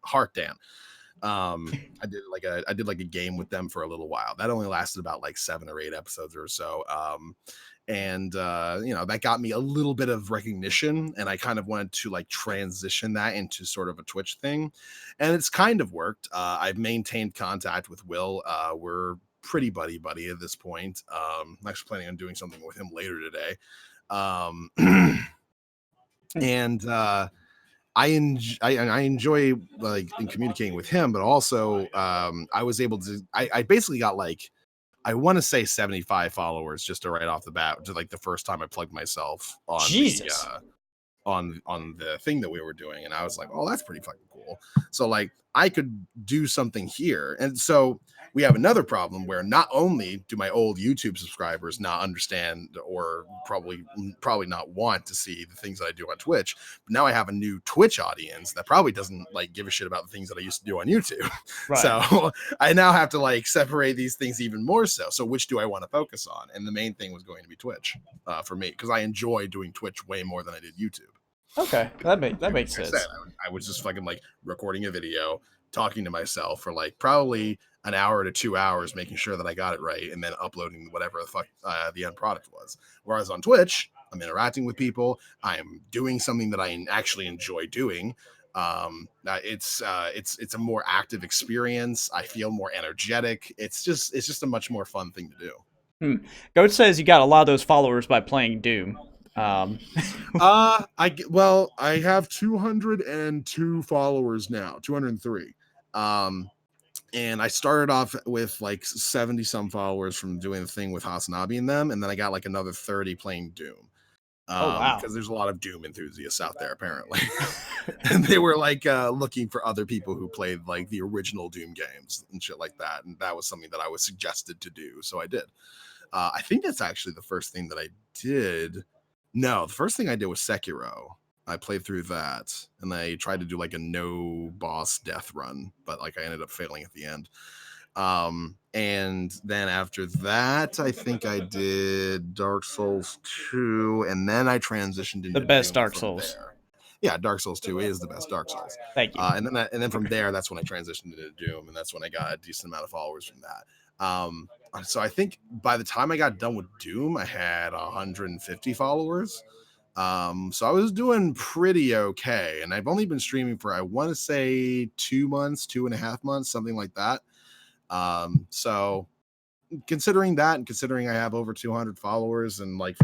Heart Dan. I did like a game with them for a little while. That only lasted about like 7 or 8 episodes or so. And that got me a little bit of recognition, and I kind of wanted to like transition that into sort of a Twitch thing, and it's kind of worked. I've maintained contact with Will. We're pretty buddy at this point. I'm actually planning on doing something with him later today. um and I enjoy like in communicating with him, but also I was able to I basically got like, I want to say 75 followers just to right off the bat, to like the first time I plugged myself on the Jesus. on the thing that we were doing, and I was like, oh, that's pretty fucking cool. So like I could do something here. And so we have another problem where not only do my old YouTube subscribers not understand or probably not want to see the things that I do on Twitch, but now I have a new Twitch audience that probably doesn't like give a shit about the things that I used to do on YouTube. Right. So I now have to like separate these things even more so. So which do I want to focus on? And the main thing was going to be Twitch, for me, because I enjoy doing Twitch way more than I did YouTube. Okay. That makes Like I said, sense. I was just fucking like recording a video, talking to myself for like probably an hour to 2 hours, making sure that I got it right, and then uploading whatever the fuck the end product was. Whereas on Twitch, I'm interacting with people. I'm doing something that I actually enjoy doing. It's a more active experience. I feel more energetic. It's just a much more fun thing to do. Goat says you got a lot of those followers by playing Doom. Um, I have 202 followers now, 203. And I started off with like 70 some followers from doing the thing with Hasanabi and them, and then I got like another 30 playing Doom. oh wow. Because there's a lot of Doom enthusiasts out there apparently. And they were like looking for other people who played like the original Doom games and shit like that. And that was something that I was suggested to do. So I did. I think that's actually the first thing that I did. No, the first thing I did was Sekiro. I played through that, and I tried to do like a no boss death run, but like I ended up failing at the end. And then after that, I think I did Dark Souls 2, and then I transitioned The into best Doom Dark from Souls. there. Yeah, Dark Souls 2 is the best Dark Souls. Thank you. And then from there, that's when I transitioned into Doom, and that's when I got a decent amount of followers from that. So I think by the time I got done with Doom, I had 150 followers. So I was doing pretty okay, and I've only been streaming for, I want to say, 2 months, 2.5 months, something like that. So considering that, and considering I have over 200 followers and like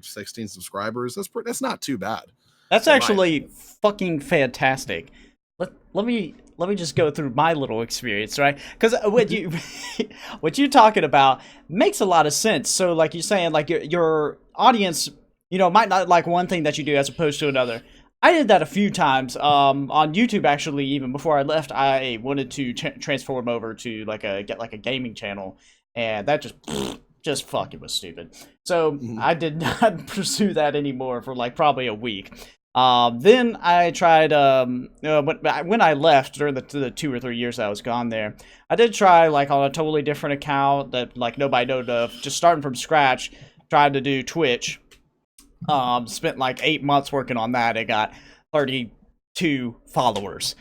16 subscribers, that's not too bad. That's In my actually fucking fantastic. Let me let me just go through my little experience, right? Because what you what you talking about makes a lot of sense. So like you're saying, like your audience, might not like one thing that you do as opposed to another. I did that a few times on YouTube. Actually, even before I left, I wanted to transform over to get like a gaming channel, and that just fucking was stupid. So I did not pursue that anymore for like probably a week. Then I tried when I left during the 2 or 3 years I was gone there, I did try like on a totally different account that like nobody knowed of, just starting from scratch, tried to do Twitch. Spent like 8 months working on that. I got 32 followers,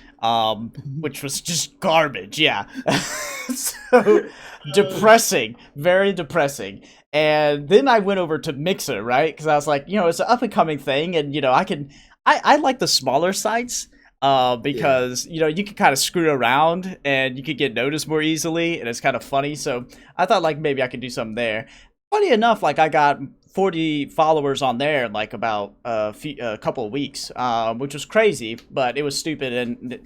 which was just garbage. Yeah. So depressing, very depressing. And then I went over to Mixer, right? Because I was like, it's an up and coming thing, and I like the smaller sites. Because you can kind of screw around and you could get noticed more easily, and it's kind of funny. So I thought like maybe I could do something there. Funny enough, like I got 40 followers on there in like about a couple of weeks, which was crazy, but it was stupid, and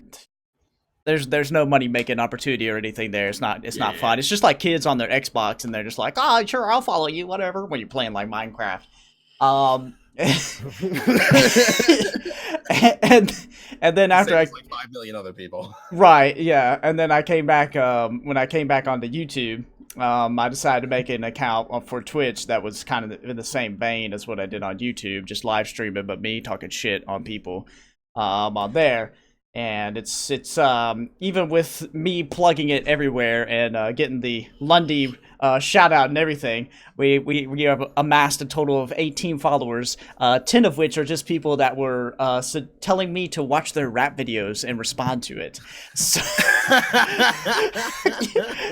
there's no money making opportunity or anything there. It's not fun. It's just like kids on their Xbox, and they're just like, oh, sure, I'll follow you, whatever, when you're playing like Minecraft. And then after like 5 million other people. Right, yeah, and then I came back when I came back onto YouTube. I decided to make an account for Twitch that was kind of in the same vein as what I did on YouTube, just live streaming, but me talking shit on people on there. And it's even with me plugging it everywhere and getting the Lundy shout out and everything, we have amassed a total of 18 followers, 10 of which are just people that were telling me to watch their rap videos and respond to it. So,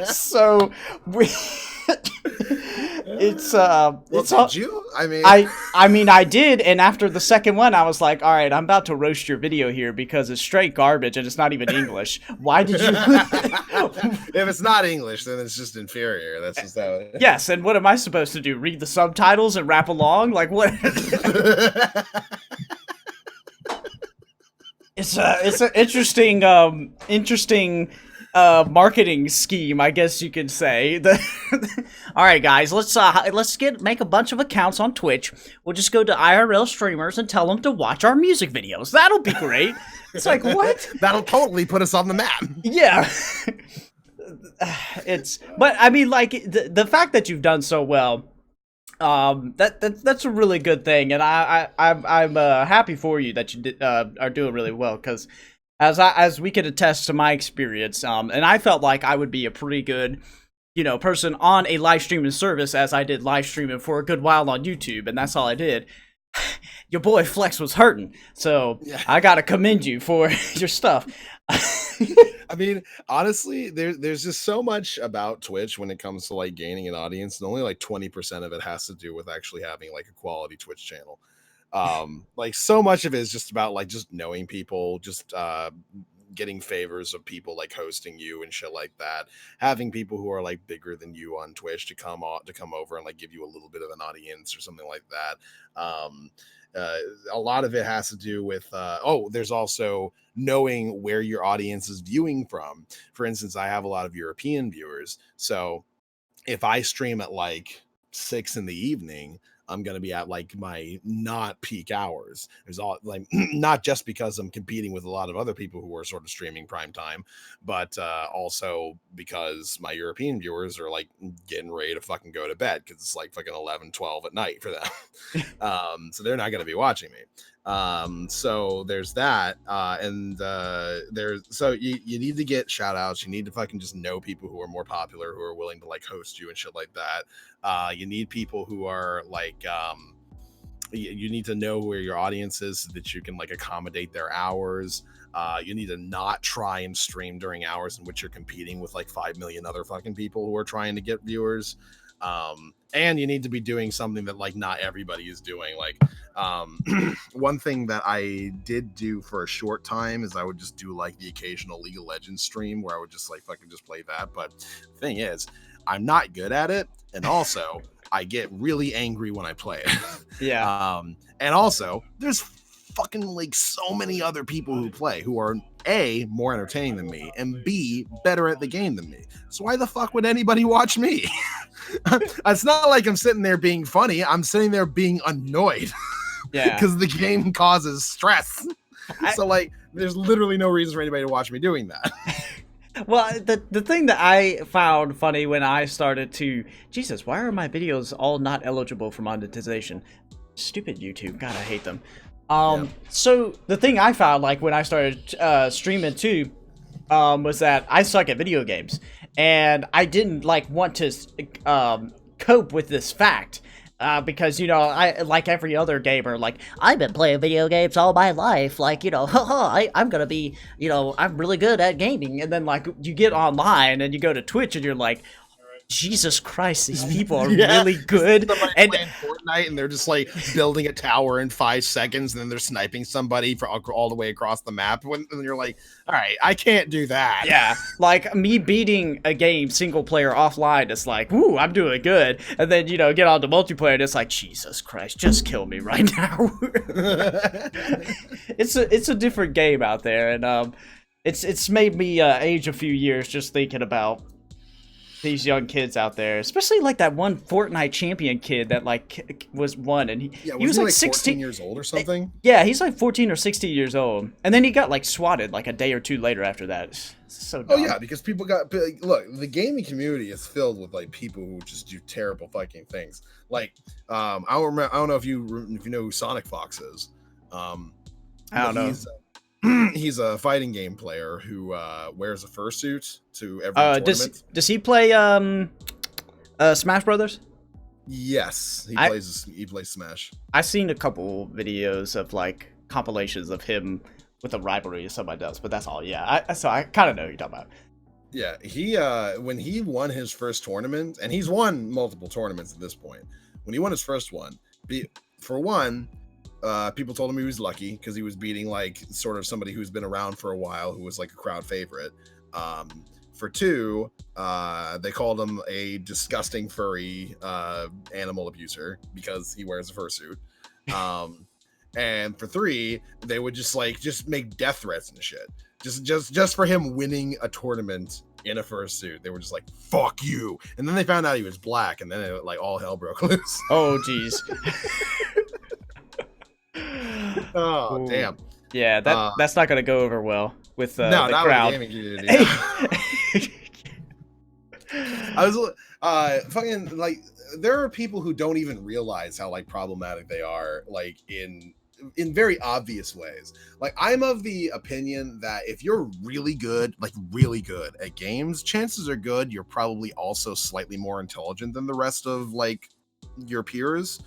so we. It's did you? I mean I did, and after the second one I was like, all right, I'm about to roast your video here because it's straight garbage and it's not even English. Why did you If it's not English, then it's just inferior. That's just how it is. Yes, and what am I supposed to do? Read the subtitles and rap along? Like what? It's an interesting marketing scheme, I guess you could say. All right, guys, let's make a bunch of accounts on Twitch. We'll just go to IRL streamers and tell them to watch our music videos. That'll be great. It's like, what? That'll totally put us on the map. Yeah. But I mean, like the fact that you've done so well, that's a really good thing, and I'm happy for you that you are doing really well, because as we could attest to my experience, and I felt like I would be a pretty good, person on a live streaming service, as I did live streaming for a good while on YouTube, and that's all I did. Your boy Flex was hurting, so yeah. I gotta commend you for your stuff. I mean, honestly, there's just so much about Twitch when it comes to like gaining an audience, and only like 20% of it has to do with actually having like a quality Twitch channel. Like so much of it is just about like just knowing people, just getting favors of people like hosting you and shit like that, having people who are like bigger than you on Twitch to come over and like give you a little bit of an audience or something like that. A lot of it has to do with there's also knowing where your audience is viewing from. For instance, I have a lot of European viewers, so if I stream at like 6 p.m, I'm going to be at like my not peak hours. There's all like, not just because I'm competing with a lot of other people who are sort of streaming prime time, but also because my European viewers are like getting ready to fucking go to bed, because it's like fucking 11, 12 at night for them. So they're not going to be watching me. So there's that. So you need to get shout outs. You need to fucking just know people who are more popular, who are willing to like host you and shit like that. You need people who are like, you need to know where your audience is so that you can like accommodate their hours. You need to not try and stream during hours in which you're competing with like 5 million other fucking people who are trying to get viewers. And you need to be doing something that like not everybody is doing. Like, one thing that I did do for a short time is I would just do like the occasional League of Legends stream where I would just like fucking just play that. But the thing is, I'm not good at it, and also I get really angry when I play it. Yeah. And also there's fucking like so many other people who play who are A, more entertaining than me, and B, better at the game than me. So why the fuck would anybody watch me? It's not like I'm sitting there being funny. I'm sitting there being annoyed. Yeah. Because the game causes stress. So like, there's literally no reason for anybody to watch me doing that. Well, the thing that I found funny when I started to, Jesus, why are my videos all not eligible for monetization? Stupid YouTube, God, I hate them. So the thing I found, like when I started streaming too, was that I suck at video games, and I didn't like want to cope with this fact. Because, you know, I, like every other gamer, like, I've been playing video games all my life, like, you know, I'm gonna be, you know, I'm really good at gaming, and then, like, you get online, and you go to Twitch, and you're like, Jesus Christ, these people are really good. And playing Fortnite, and they're just like building a tower in 5 seconds, and then they're sniping somebody for all the way across the map. And you're like, all right, I can't do that. Yeah, like me beating a game single player offline is like, woo, I'm doing good. And then, you know, get on to multiplayer, and it's like, Jesus Christ, just kill me right now. It's a different game out there, and it's made me age a few years just thinking about these young kids out there, especially like that one Fortnite champion kid that like was one, and he was like 16 years old or something. Yeah, he's like 14 or 16 years old, and then he got like swatted like a day or two later after that. It's so dumb. Oh yeah, because people got, look, the gaming community is filled with like people who just do terrible fucking things. Like I don't know if you know who Sonic Fox is. I don't know. He's a fighting game player who wears a fursuit to every tournament. Does he play Smash Brothers? Yes, he plays Smash. I've seen a couple videos of like compilations of him with a rivalry or somebody else, but that's all. Yeah, so I kind of know who you're talking about. Yeah, he when he won his first tournament, and he's won multiple tournaments at this point. When he won his first one, for one, people told him he was lucky because he was beating like sort of somebody who's been around for a while, who was like a crowd favorite. For two, they called him a disgusting furry animal abuser because he wears a fursuit. And for three, they would just make death threats and shit. Just for him winning a tournament in a fursuit. They were just like, fuck you. And then they found out he was black, and then it, like all hell broke loose. Oh jeez. Oh, ooh. damn. Yeah, that's not gonna go over well with the not crowd. With the gaming community. I was fucking like, there are people who don't even realize how like problematic they are, like in very obvious ways. Like, I'm of the opinion that if you're really good at games, chances are good you're probably also slightly more intelligent than the rest of like your peers.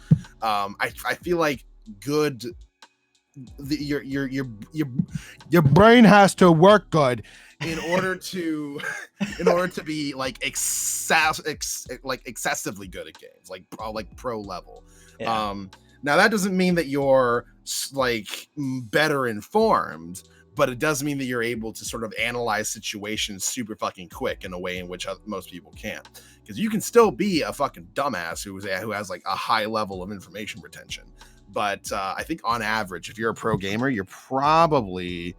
I feel like your brain has to work good in order to be like excessively good at games, like pro level. Yeah. Now that doesn't mean that you're like better informed, but it does mean that you're able to sort of analyze situations super fucking quick in a way in which most people can't. Because you can still be a fucking dumbass who has like a high level of information retention. But I think on average, if you're a pro gamer, you're probably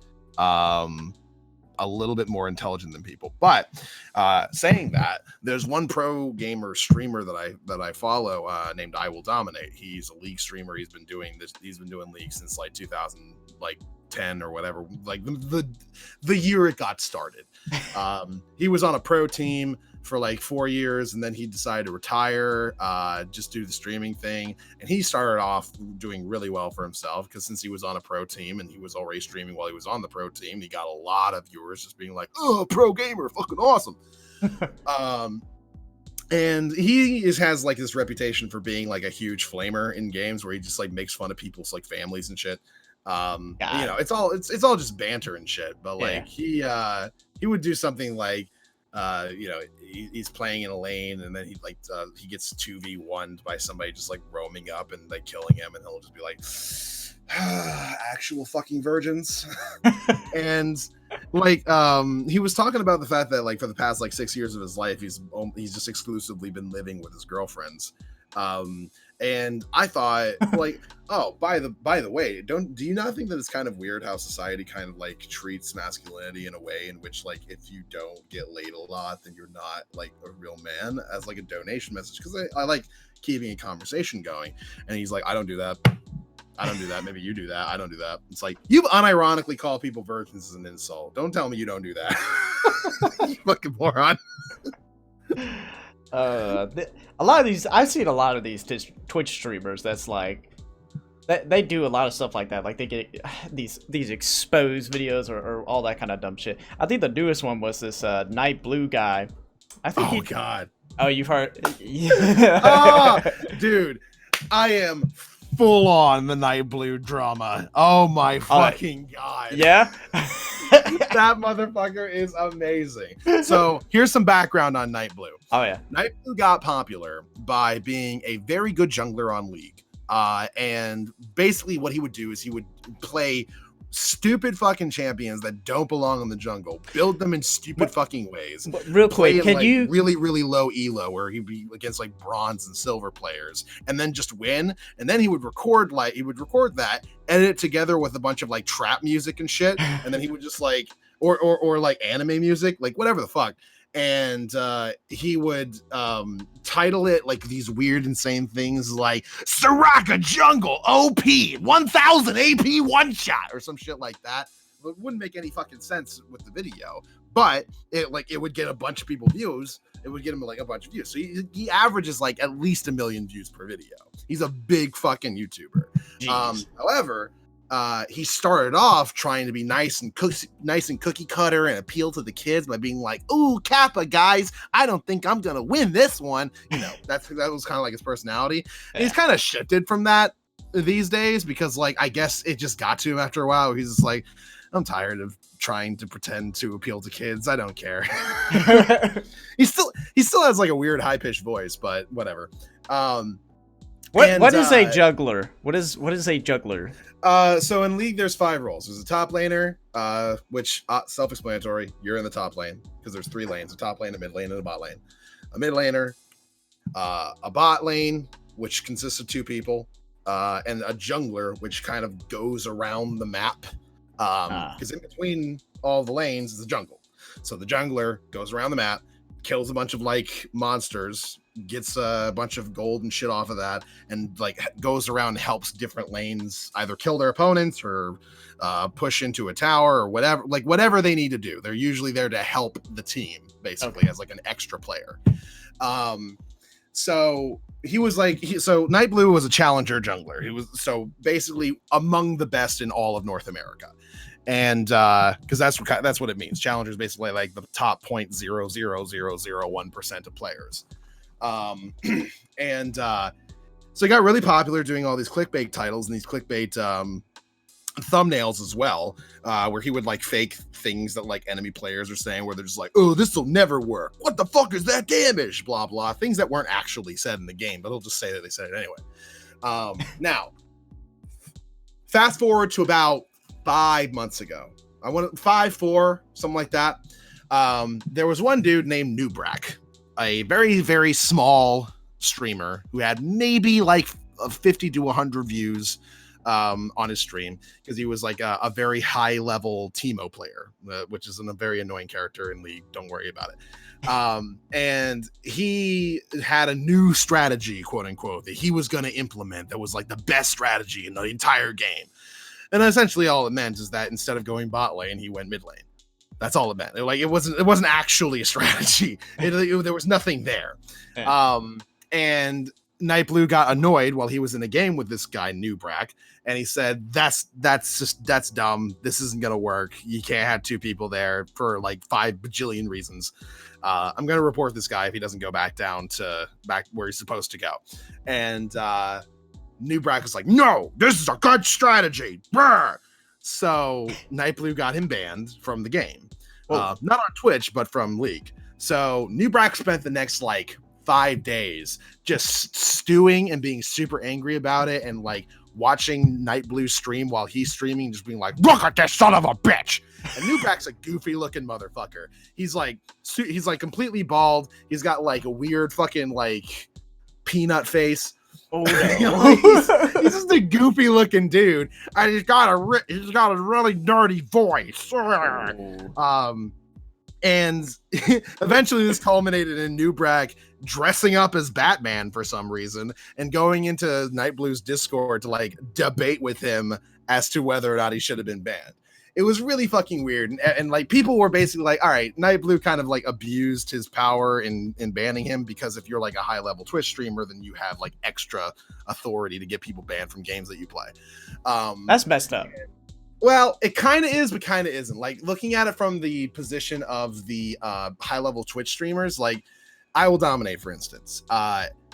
a little bit more intelligent than people. But saying that, there's one pro gamer streamer that I follow named I Will Dominate. He's a league streamer. He's been doing leagues since like 2010 or whatever, like the year it got started. He was on a pro team for like 4 years, and then he decided to retire, just do the streaming thing. And he started off doing really well for himself, because since he was on a pro team and he was already streaming while he was on the pro team, he got a lot of viewers just being like, oh, pro gamer, fucking awesome. And he has like this reputation for being like a huge flamer in games, where he just like makes fun of people's like families and shit. You know, it's all just banter and shit. But like, he would do something like, you know, he's playing in a lane, and then he gets 2v1'd by somebody just like roaming up and like killing him, and he'll just be like, actual fucking virgins. And like, he was talking about the fact that like for the past like 6 years of his life, he's just exclusively been living with his girlfriends. And I thought, like, oh, by the way, do you not think that it's kind of weird how society kind of like treats masculinity in a way in which, like, if you don't get laid a lot, then you're not like a real man, as like a donation message? Because I like keeping a conversation going. And he's like, I don't do that. I don't do that. Maybe you do that. I don't do that. It's like, you unironically call people virgins as an insult. Don't tell me you don't do that. You fucking moron. A lot of these, I've seen a lot of these Twitch streamers that's like, they do a lot of stuff like that. Like they get these exposed videos or all that kind of dumb shit. I think the newest one was this Night Blue guy. I think God. Oh, you've heard? Oh, dude, I am full on the Night Blue drama. Oh my fucking god. Yeah. That motherfucker is amazing. So here's some background on Night Blue. Oh yeah. Night Blue got popular by being a very good jungler on League. And basically what he would do is he would play stupid fucking champions that don't belong in the jungle, build them in stupid fucking ways. But real quick, can like you really low elo where he'd be against like bronze and silver players and then just win? And then he would record that, edit it together with a bunch of like trap music and shit, and then he would just like or like anime music, like whatever the fuck. And he would title it like these weird, insane things like Soraka Jungle OP 1000 AP one shot or some shit like that. It wouldn't make any fucking sense with the video, but it would get a bunch of people views. It would get him like a bunch of views. So he averages like at least 1 million views per video. He's a big fucking YouTuber. However, he started off trying to be nice and cookie cutter and appeal to the kids by being like, "Ooh, Kappa guys, I don't think I'm gonna win this one." You know, that was kind of like his personality. And he's kind of shifted from that these days because, like, I guess it just got to him after a while. He's just like, I'm tired of trying to pretend to appeal to kids. I don't care. he still has like a weird high pitched voice, but whatever. What is a juggler? What is a juggler? So in League, there's 5 roles. There's a top laner, which self-explanatory. You're in the top lane because there's 3 lanes: a top lane, a mid lane, and a bot lane. A mid laner, a bot lane, which consists of 2 people, and a jungler, which kind of goes around the map. Because in between all the lanes is the jungle. So the jungler goes around the map, kills a bunch of like monsters, gets a bunch of gold and shit off of that, and like goes around and helps different lanes either kill their opponents or push into a tower or whatever they need to do. They're usually there to help the team, basically, as like an extra player. So he was like, so Night Blue was a challenger jungler. He was so basically among the best in all of North America. And because that's what it means. Challenger is basically like the top 0.00001% of players. And so he got really popular doing all these clickbait titles and these clickbait thumbnails as well, where he would like fake things that like enemy players are saying, where they're just like, "Oh, this will never work. What the fuck is that damage?" Blah blah, things that weren't actually said in the game, but he'll just say that they said it anyway. Now, fast forward to about 5 months ago. I want 5-4, something like that. There was one dude named Nubrak, a very, very small streamer who had maybe like 50 to 100 views on his stream because he was like a very high level Teemo player, which is a very annoying character in League. Don't worry about it. And he had a new strategy, quote unquote, that he was going to implement that was like the best strategy in the entire game. And essentially all it meant is that instead of going bot lane, he went mid lane. That's all it meant. Like it wasn't actually a strategy. There was nothing there. Yeah. And Night Blue got annoyed while he was in a game with this guy Nubrak, and he said, "That's dumb. This isn't gonna work. You can't have 2 people there for like 5 bajillion reasons. I'm gonna report this guy if he doesn't go back where he's supposed to go." And Nubrak was like, "No, this is a good strategy." Brr! So Night Blue got him banned from the game, not on Twitch, but from League. So Nubrak spent the next like 5 days just stewing and being super angry about it, and like watching Night Blue stream while he's streaming, just being like, "Look at this son of a bitch!" And Nubrak's a goofy looking motherfucker. He's like completely bald. He's got like a weird fucking like peanut face. Oh You know, no. he's just a goofy looking dude, and he's got a really dirty voice. And eventually this culminated in Newbrack dressing up as Batman for some reason and going into Night Blue's Discord to like debate with him as to whether or not he should have been banned. It was really fucking weird. And like people were basically like, all right, Night Blue kind of like abused his power in banning him, because if you're like a high level Twitch streamer, then you have like extra authority to get people banned from games that you play. That's messed up. Well, it kind of is, but kind of isn't. Like looking at it from the position of the high level Twitch streamers, like I Will Dominate, for instance.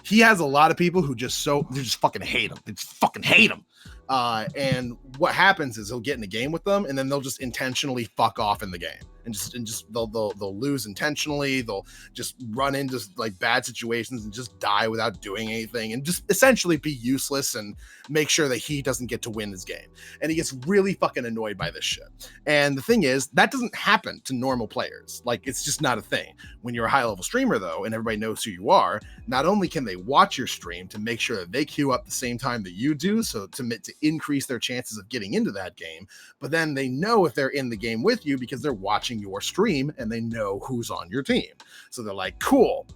He has a lot of people who just fucking hate him. They just fucking hate him. And what happens is he'll get in a game with them, and then they'll just intentionally fuck off in the game, and just they'll lose intentionally. They'll just run into like bad situations and just die without doing anything, and just essentially be useless and make sure that he doesn't get to win his game. And he gets really fucking annoyed by this shit. And the thing is, that doesn't happen to normal players. Like it's just not a thing. When you're a high level streamer though, and everybody knows who you are, not only can they watch your stream to make sure that they queue up the same time that you do, so to increase their chances of getting into that game, but then they know if they're in the game with you because they're watching your stream and they know who's on your team. So they're like, cool,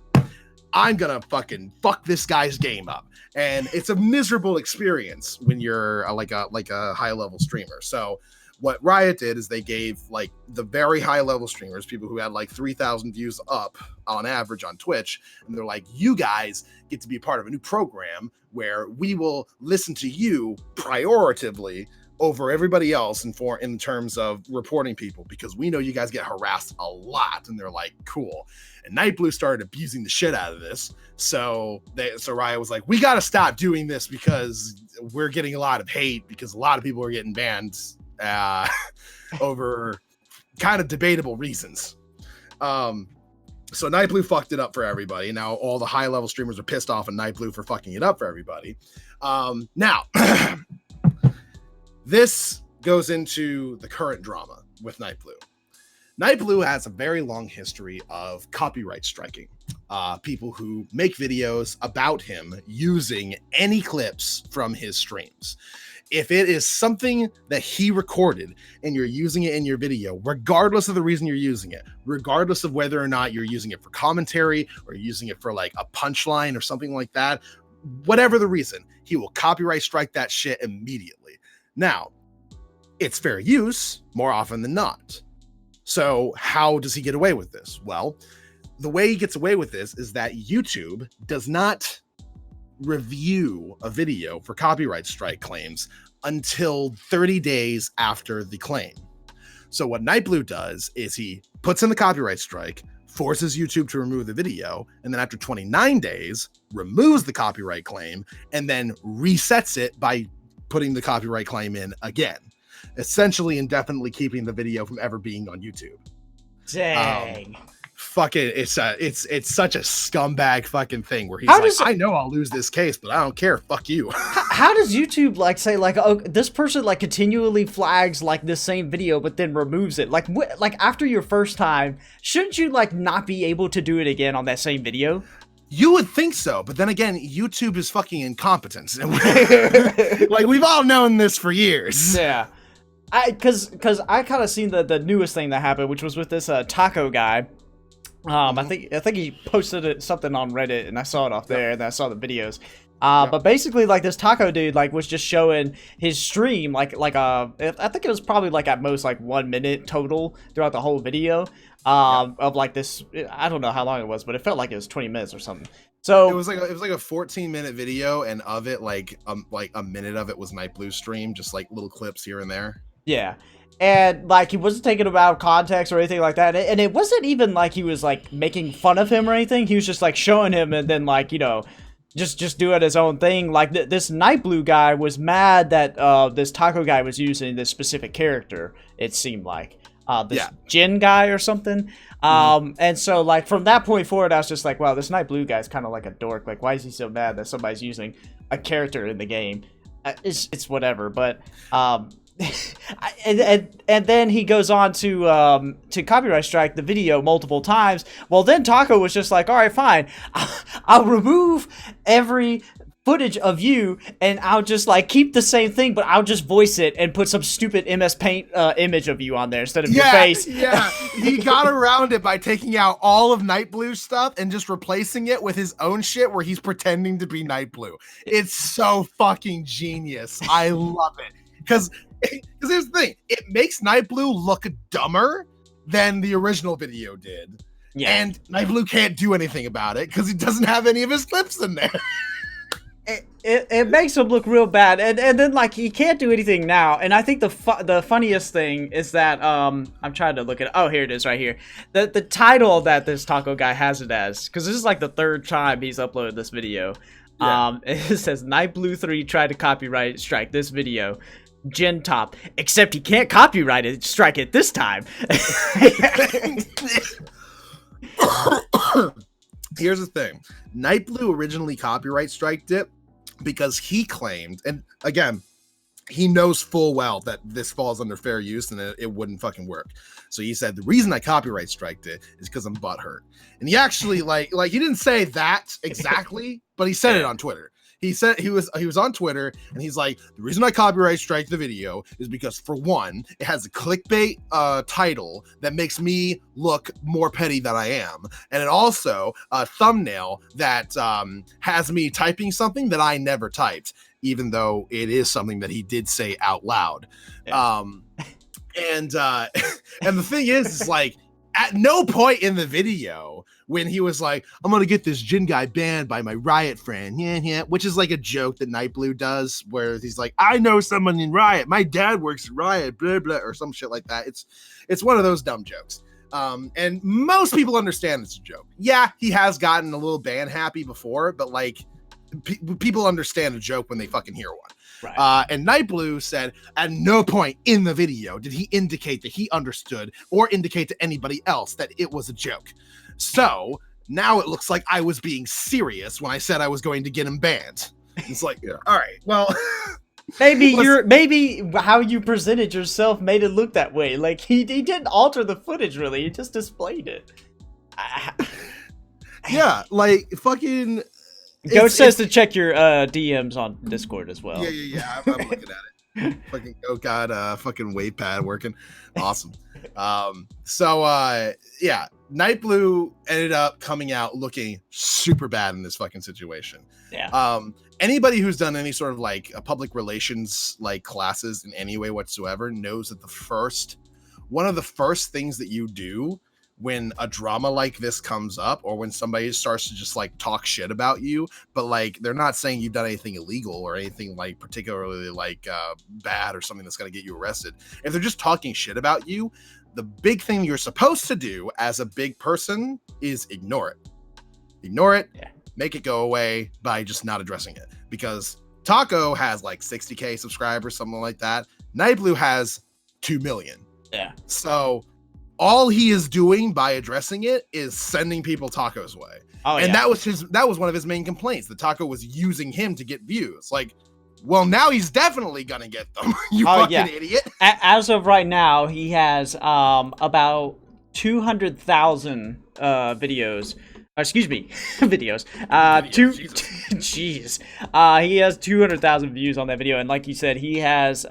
I'm gonna fucking fuck this guy's game up. And it's a miserable experience when you're like a high level streamer. So what Riot did is they gave like the very high level streamers, people who had like 3,000 views up on average on Twitch, and they're like, you guys get to be a part of a new program where we will listen to you prioritatively over everybody else in terms of reporting people, because we know you guys get harassed a lot. And they're like, cool. And Night Blue started abusing the shit out of this. So Riot was like, we got to stop doing this because we're getting a lot of hate, because a lot of people are getting banned over kind of debatable reasons. So Night Blue fucked it up for everybody. Now all the high level streamers are pissed off at Night Blue for fucking it up for everybody. Now this goes into the current drama with Night Blue. Night Blue has a very long history of copyright striking. People who make videos about him using any clips from his streams. If it is something that he recorded and you're using it in your video, regardless of the reason you're using it, regardless of whether or not you're using it for commentary or using it for like a punchline or something like that, whatever the reason, he will copyright strike that shit immediately. Now, it's fair use more often than not. So how does he get away with this? Well, the way he gets away with this is that YouTube does not review a video for copyright strike claims until 30 days after the claim. So what Night Blue does is he puts in the copyright strike, forces YouTube to remove the video, and then after 29 days, removes the copyright claim, and then resets it by putting the copyright claim in again, essentially indefinitely keeping the video from ever being on YouTube. Dang. Fuck it, it's such a scumbag fucking thing where he's like, I know I'll lose this case, but I don't care. Fuck you. How does YouTube like say like, oh, this person like continually flags like this same video, but then removes it? Like what? Like after your first time, shouldn't you like not be able to do it again on that same video? You would think so, but then again, YouTube is fucking incompetent. Like we've all known this for years. Yeah, because I kind of seen the newest thing that happened, which was with this taco guy. I think he posted something on Reddit, and I saw it off there, and I saw the videos. But basically, like this taco dude, like was just showing his stream, like I think it was probably like at most like 1 minute total throughout the whole video, of like this. I don't know how long it was, but it felt like it was 20 minutes or something. So it was like a 14-minute video, and of it, like a minute of it was Night Blue stream, just like little clips here and there. Yeah. And, like, he wasn't taking him out of context or anything like that. And it wasn't even like he was, like, making fun of him or anything. He was just, like, showing him and then, like, you know, just doing his own thing. Like, this Night Blue guy was mad that this taco guy was using this specific character, it seemed like. This Jin guy or something. And so, like, from that point forward, I was just like, wow, this Night Blue guy's kind of like a dork. Like, why is he so mad that somebody's using a character in the game? It's whatever, but... and then he goes on to copyright strike the video multiple times. Well, then Taco was just like, all right, fine, I'll remove every footage of you, and I'll just like keep the same thing, but I'll just voice it and put some stupid MS Paint image of you on there instead of your face. Yeah, he got around it by taking out all of Night Blue's stuff and just replacing it with his own shit where he's pretending to be Night Blue. It's so fucking genius. I love it. Because here's the thing, it makes Night Blue look dumber than the original video did. Yeah. And Night Blue can't do anything about it because he doesn't have any of his clips in there. It makes him look real bad, and then like he can't do anything now. And I think the funniest thing is that I'm trying to look at, oh, here it is right here, the title that this taco guy has it as, because this is like the third time he's uploaded this video. Yeah. It says Night Blue 3 tried to copyright strike this video. Gen Top, except he can't copyright it, strike it this time. Here's the thing. Night Blue originally copyright striked it because he claimed, and again, he knows full well that this falls under fair use and it wouldn't fucking work. So he said, the reason I copyright striked it is because I'm butthurt. And he actually like he didn't say that exactly, but he said it on Twitter. He said he was on Twitter and he's like, the reason I copyright strike the video is because, for one, it has a clickbait title that makes me look more petty than I am, and it also a thumbnail that has me typing something that I never typed, even though it is something that he did say out loud. Yeah. And the thing is like, at no point in the video when he was like, I'm gonna get this Jin guy banned by my Riot friend, which is like a joke that Night Blue does, where he's like, I know someone in Riot, my dad works at Riot, blah blah, or some shit like that. It's one of those dumb jokes. And most people understand it's a joke. Yeah, he has gotten a little ban happy before, but like people understand a joke when they fucking hear one. Right. And Night Blue said, at no point in the video did he indicate that he understood or indicate to anybody else that it was a joke. So now it looks like I was being serious when I said I was going to get him banned. It's like, yeah, all right, well, maybe how you presented yourself made it look that way. Like he didn't alter the footage really; he just displayed it. Yeah, like fucking. Goat says to check your DMs on Discord as well. Yeah. I'm looking at it. Fucking Goat got fucking wave pad working. Awesome. Yeah, Night Blue ended up coming out looking super bad in this fucking situation. Yeah. Anybody who's done any sort of like a public relations like classes in any way whatsoever knows that one of the first things that you do when a drama like this comes up, or when somebody starts to just like talk shit about you, but like they're not saying you've done anything illegal or anything like particularly like bad or something that's going to get you arrested. If they're just talking shit about you, the big thing you're supposed to do as a big person is ignore it. Yeah. Make it go away by just not addressing it, because Taco has like 60K subscribers, something like that. Night Blue has 2 million. Yeah. So all he is doing by addressing it is sending people Taco's way. Oh, and yeah. that was one of his main complaints. The Taco was using him to get views. Like, well, now he's definitely gonna get them. You fucking idiot. As of right now, he has about 200,000 videos. Excuse me, videos. Jeez. He has 200,000 views on that video, and like you said, he has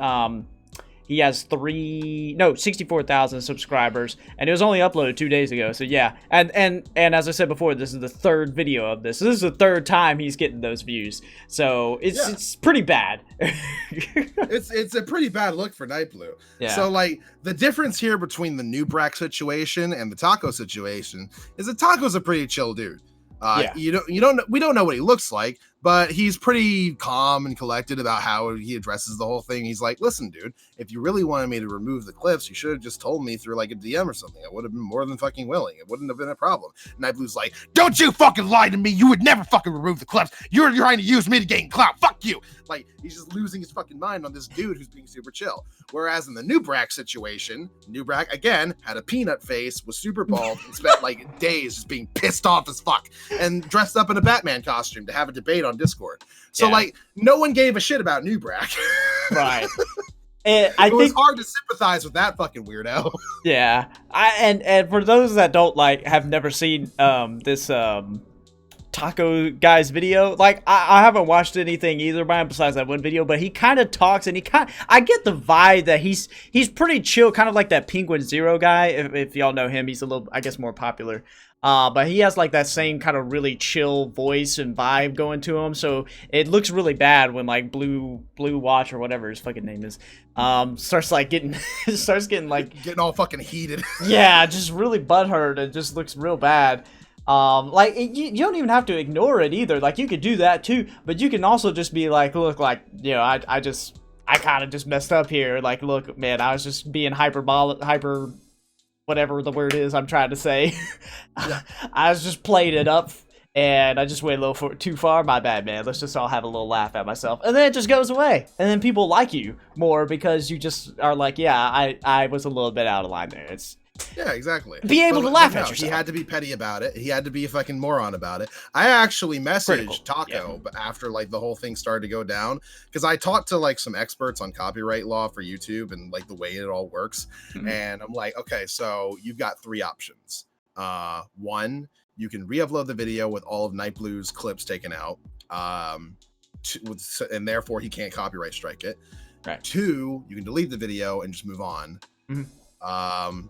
64,000 subscribers, and it was only uploaded 2 days ago. So yeah, and as I said before, this is the third video of this. This is the third time he's getting those views. So it's pretty bad. it's a pretty bad look for Night Blue. Yeah. So like the difference here between the new Brack situation and the Taco situation is that Taco's a pretty chill dude. We don't know what he looks like, but he's pretty calm and collected about how he addresses the whole thing. He's like, listen, dude, if you really wanted me to remove the clips, you should have just told me through like a DM or something. I would have been more than fucking willing. It wouldn't have been a problem. Night Blue's like, don't you fucking lie to me. You would never fucking remove the clips. You're trying to use me to gain clout. Fuck you. Like, he's just losing his fucking mind on this dude who's being super chill. Whereas in the new Brack situation, new Brack, again, had a peanut face, was super bald, and spent like days just being pissed off as fuck, and dressed up in a Batman costume to have a debate on Discord. So like, no one gave a shit about new Brack. Right. It was hard to sympathize with that fucking weirdo. Yeah. And for those that don't have never seen this Taco guy's video. Like, I haven't watched anything either by him besides that one video, but he kind of talks, and I get the vibe that he's pretty chill, kind of like that Penguin Zero guy. If y'all know him, he's a little, I guess, more popular. But he has like that same kind of really chill voice and vibe going to him, so it looks really bad when like Blue Watch or whatever his fucking name is, starts getting getting all fucking heated. Yeah, just really butthurt. It just looks real bad. Like you don't even have to ignore it either. Like you could do that too, but you can also just be like, look, like, you know, I kind of just messed up here. Like, look, man, I was just being hyper whatever the word is I'm trying to say. Yeah. I was just playing it up, and I just went a little too far. My bad, man. Let's just all have a little laugh at myself. And then it just goes away. And then people like you more because you just are like, yeah, I was a little bit out of line there. Yeah, exactly. Be able to laugh at yourself. He had to be petty about it. He had to be a fucking moron about it. I actually messaged Taco after like the whole thing started to go down, because I talked to like some experts on copyright law for YouTube and like the way it all works. Mm-hmm. And I'm like, okay, so you've got 3 options. 1, you can re-upload the video with all of Night Blue's clips taken out, and therefore he can't copyright strike it. Right. 2, you can delete the video and just move on. Mm-hmm.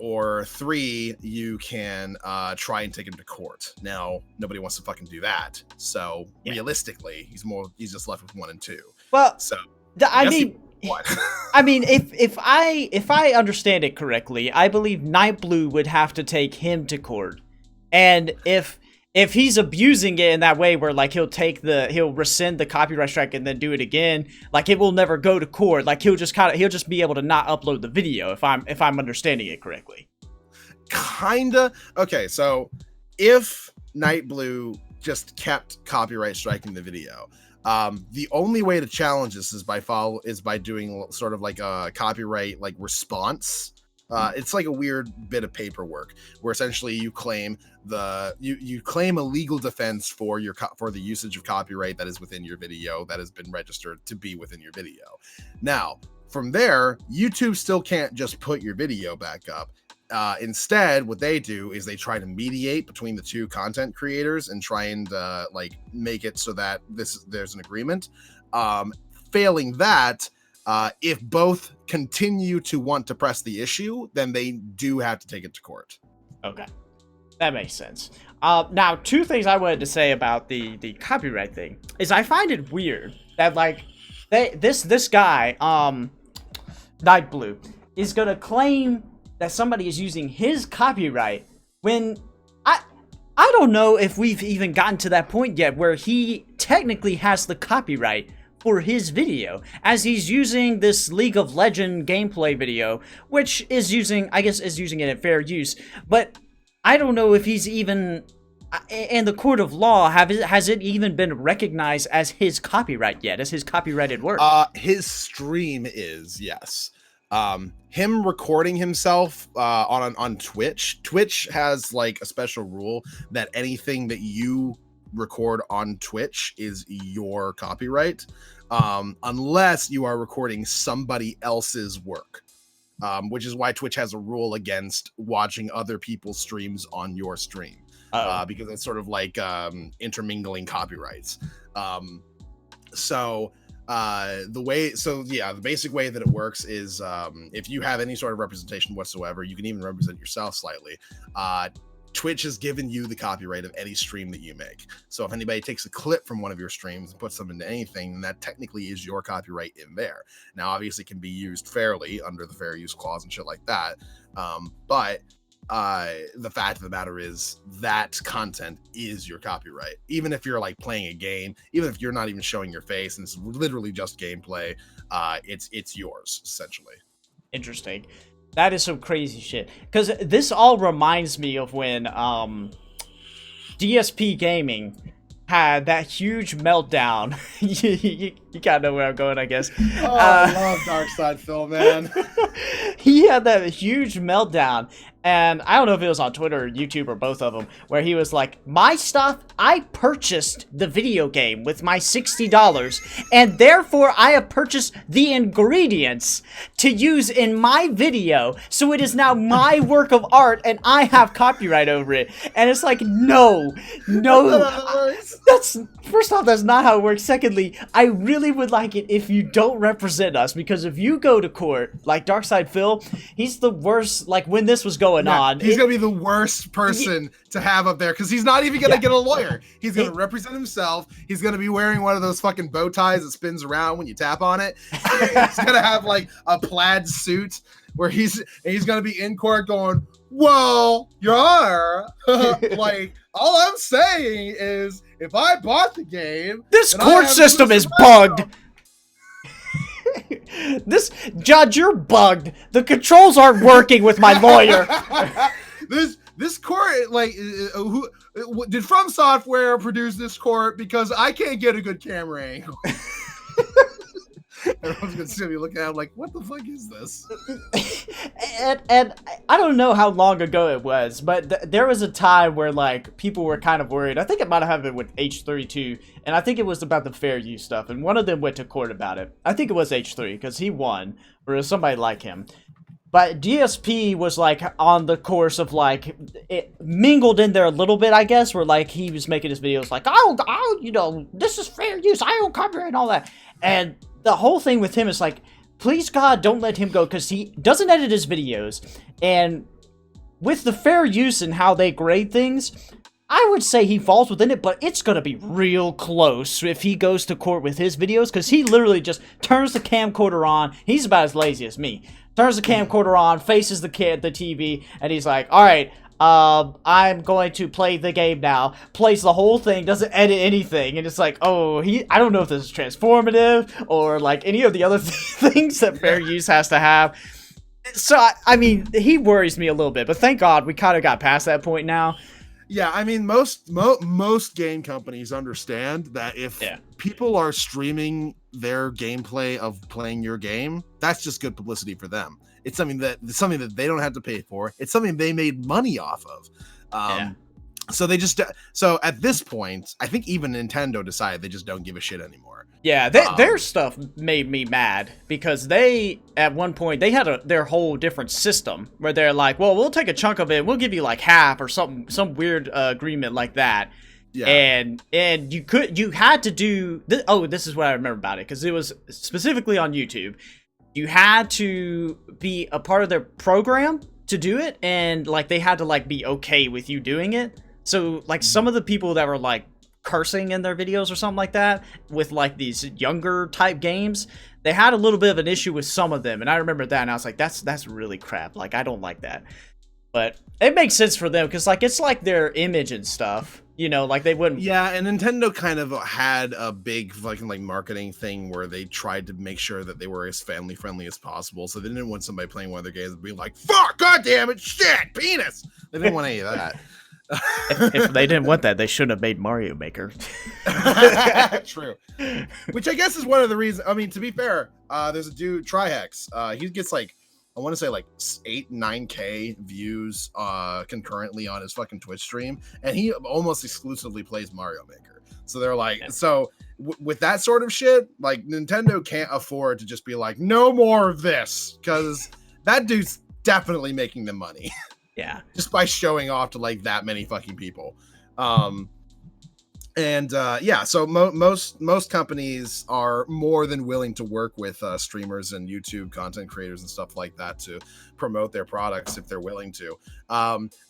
Or 3, you can try and take him to court. Now, nobody wants to fucking do that. So realistically, he's just left with 1 and 2. Well, so I mean, if I understand it correctly, I believe Night Blue would have to take him to court. And if he's abusing it in that way where like he'll rescind the copyright strike and then do it again, like it will never go to court. Like he'll just be able to not upload the video if I'm understanding it correctly. Kinda. Okay, so if Night Blue just kept copyright striking the video, the only way to challenge this is by doing sort of like a copyright like response. It's like a weird bit of paperwork where essentially you claim you claim a legal defense for the usage of copyright that is within your video that has been registered to be within your video. Now, from there, YouTube still can't just put your video back up. Instead, what they do is they try to mediate between the 2 content creators and try and like make it so that there's an agreement. Failing that, if both continue to want to press the issue, then they do have to take it to court. Okay, that makes sense. Now, 2 things I wanted to say about the copyright thing is I find it weird that like this guy, Night Blue, is gonna claim that somebody is using his copyright when I don't know if we've even gotten to that point yet where he technically has the copyright for his video, as he's using this League of Legends gameplay video, which is using it in fair use, but I don't know if he's even in the court of law. Has it even been recognized as his copyright yet, as his copyrighted work? His stream is, yes. Him recording himself on Twitch has like a special rule that anything that you record on Twitch is your copyright, unless you are recording somebody else's work, which is why Twitch has a rule against watching other people's streams on your stream, because it's sort of like intermingling copyrights. The basic way that it works is if you have any sort of representation whatsoever, you can even represent yourself slightly. Twitch has given you the copyright of any stream that you make. So if anybody takes a clip from one of your streams and puts them into anything, then that technically is your copyright in there. Now, obviously, it can be used fairly under the fair use clause and shit like that. But the fact of the matter is that content is your copyright. Even if you're like playing a game, even if you're not even showing your face and it's literally just gameplay, it's yours, essentially. Interesting. That is some crazy shit. Because this all reminds me of when DSP Gaming had that huge meltdown. You gotta know where I'm going, I guess. Oh, I love Dark Side Phil, man. He had that huge meltdown, and I don't know if it was on Twitter or YouTube or both of them, where he was like, my stuff, I purchased the video game with my $60, and therefore I have purchased the ingredients to use in my video, so it is now my work of art, and I have copyright over it. And it's like, no, that's, first off, that's not how it works. Secondly, I really would like it if you don't represent us, because if you go to court, like Darkside Phil, he's the worst, like when this was going on. He's going to be the worst person to have up there, because he's not even going to get a lawyer. He's going to represent himself. He's going to be wearing one of those fucking bow ties that spins around when you tap on it. He's going to have like a plaid suit where he's going to be in court going, well, Your Honor, like, all I'm saying is if I bought the game, this court system is bugged. This judge, you're bugged. The controls aren't working with my lawyer. This court, like, who did From Software produce this court? Because I can't get a good camera angle. Everyone's gonna be looking at him like, what the fuck is this? and I don't know how long ago it was, but there was a time where like people were kind of worried. I think it might have happened with H32, and I think it was about the fair use stuff, and one of them went to court about it. I think it was H3 because he won, or it was somebody like him. But DSP was like on the course of like it mingled in there a little bit, I guess, where like he was making his videos like, oh, you know, this is fair use, I own copyright and all that. And the whole thing with him is like, please God, don't let him go, because he doesn't edit his videos. And with the fair use and how they grade things, I would say he falls within it, but it's going to be real close if he goes to court with his videos, because he literally just turns the camcorder on. He's about as lazy as me. Turns the camcorder on, faces the TV, and he's like, all right, I'm going to play the game now. Plays the whole thing, doesn't edit anything, and it's like, oh, I don't know if this is transformative or like any of the other things that fair use has to have. So, I mean, he worries me a little bit, but thank God we kind of got past that point now. Yeah, I mean, most game companies understand that if people are streaming their gameplay of playing your game, that's just good publicity for them. It's something that they don't have to pay for. It's something they made money off of. So they just at this point, I think even Nintendo decided they just don't give a shit anymore. Yeah, their stuff made me mad because they, at one point, they had their whole different system where they're like, well, we'll take a chunk of it, we'll give you like half or some weird agreement like that. Yeah. And you had to do this. Oh, this is what I remember about it, because it was specifically on YouTube. You had to be a part of their program to do it, and like they had to like be okay with you doing it. So like some of the people that were like cursing in their videos or something like that with like these younger type games, they had a little bit of an issue with some of them, and I remember that, and I was like, that's really crap. Like, I don't like that. But it makes sense for them because like it's like their image and stuff, you know, like they wouldn't. Yeah, and Nintendo kind of had a big fucking like marketing thing where they tried to make sure that they were as family friendly as possible, so they didn't want somebody playing one of their games and being like, fuck, god damn it, shit, penis. They didn't want any of that. If they didn't want that, they shouldn't have made Mario Maker. True. Which I guess is one of the reasons. I mean, to be fair, there's a dude, Trihex. He gets like, I want to say like 8-9K views concurrently on his fucking Twitch stream, and he almost exclusively plays Mario Maker. So they're like, with that sort of shit, like Nintendo can't afford to just be like, no more of this, because that dude's definitely making them money. Yeah, just by showing off to like that many fucking people. So most companies are more than willing to work with streamers and YouTube content creators and stuff like that to promote their products if they're willing to.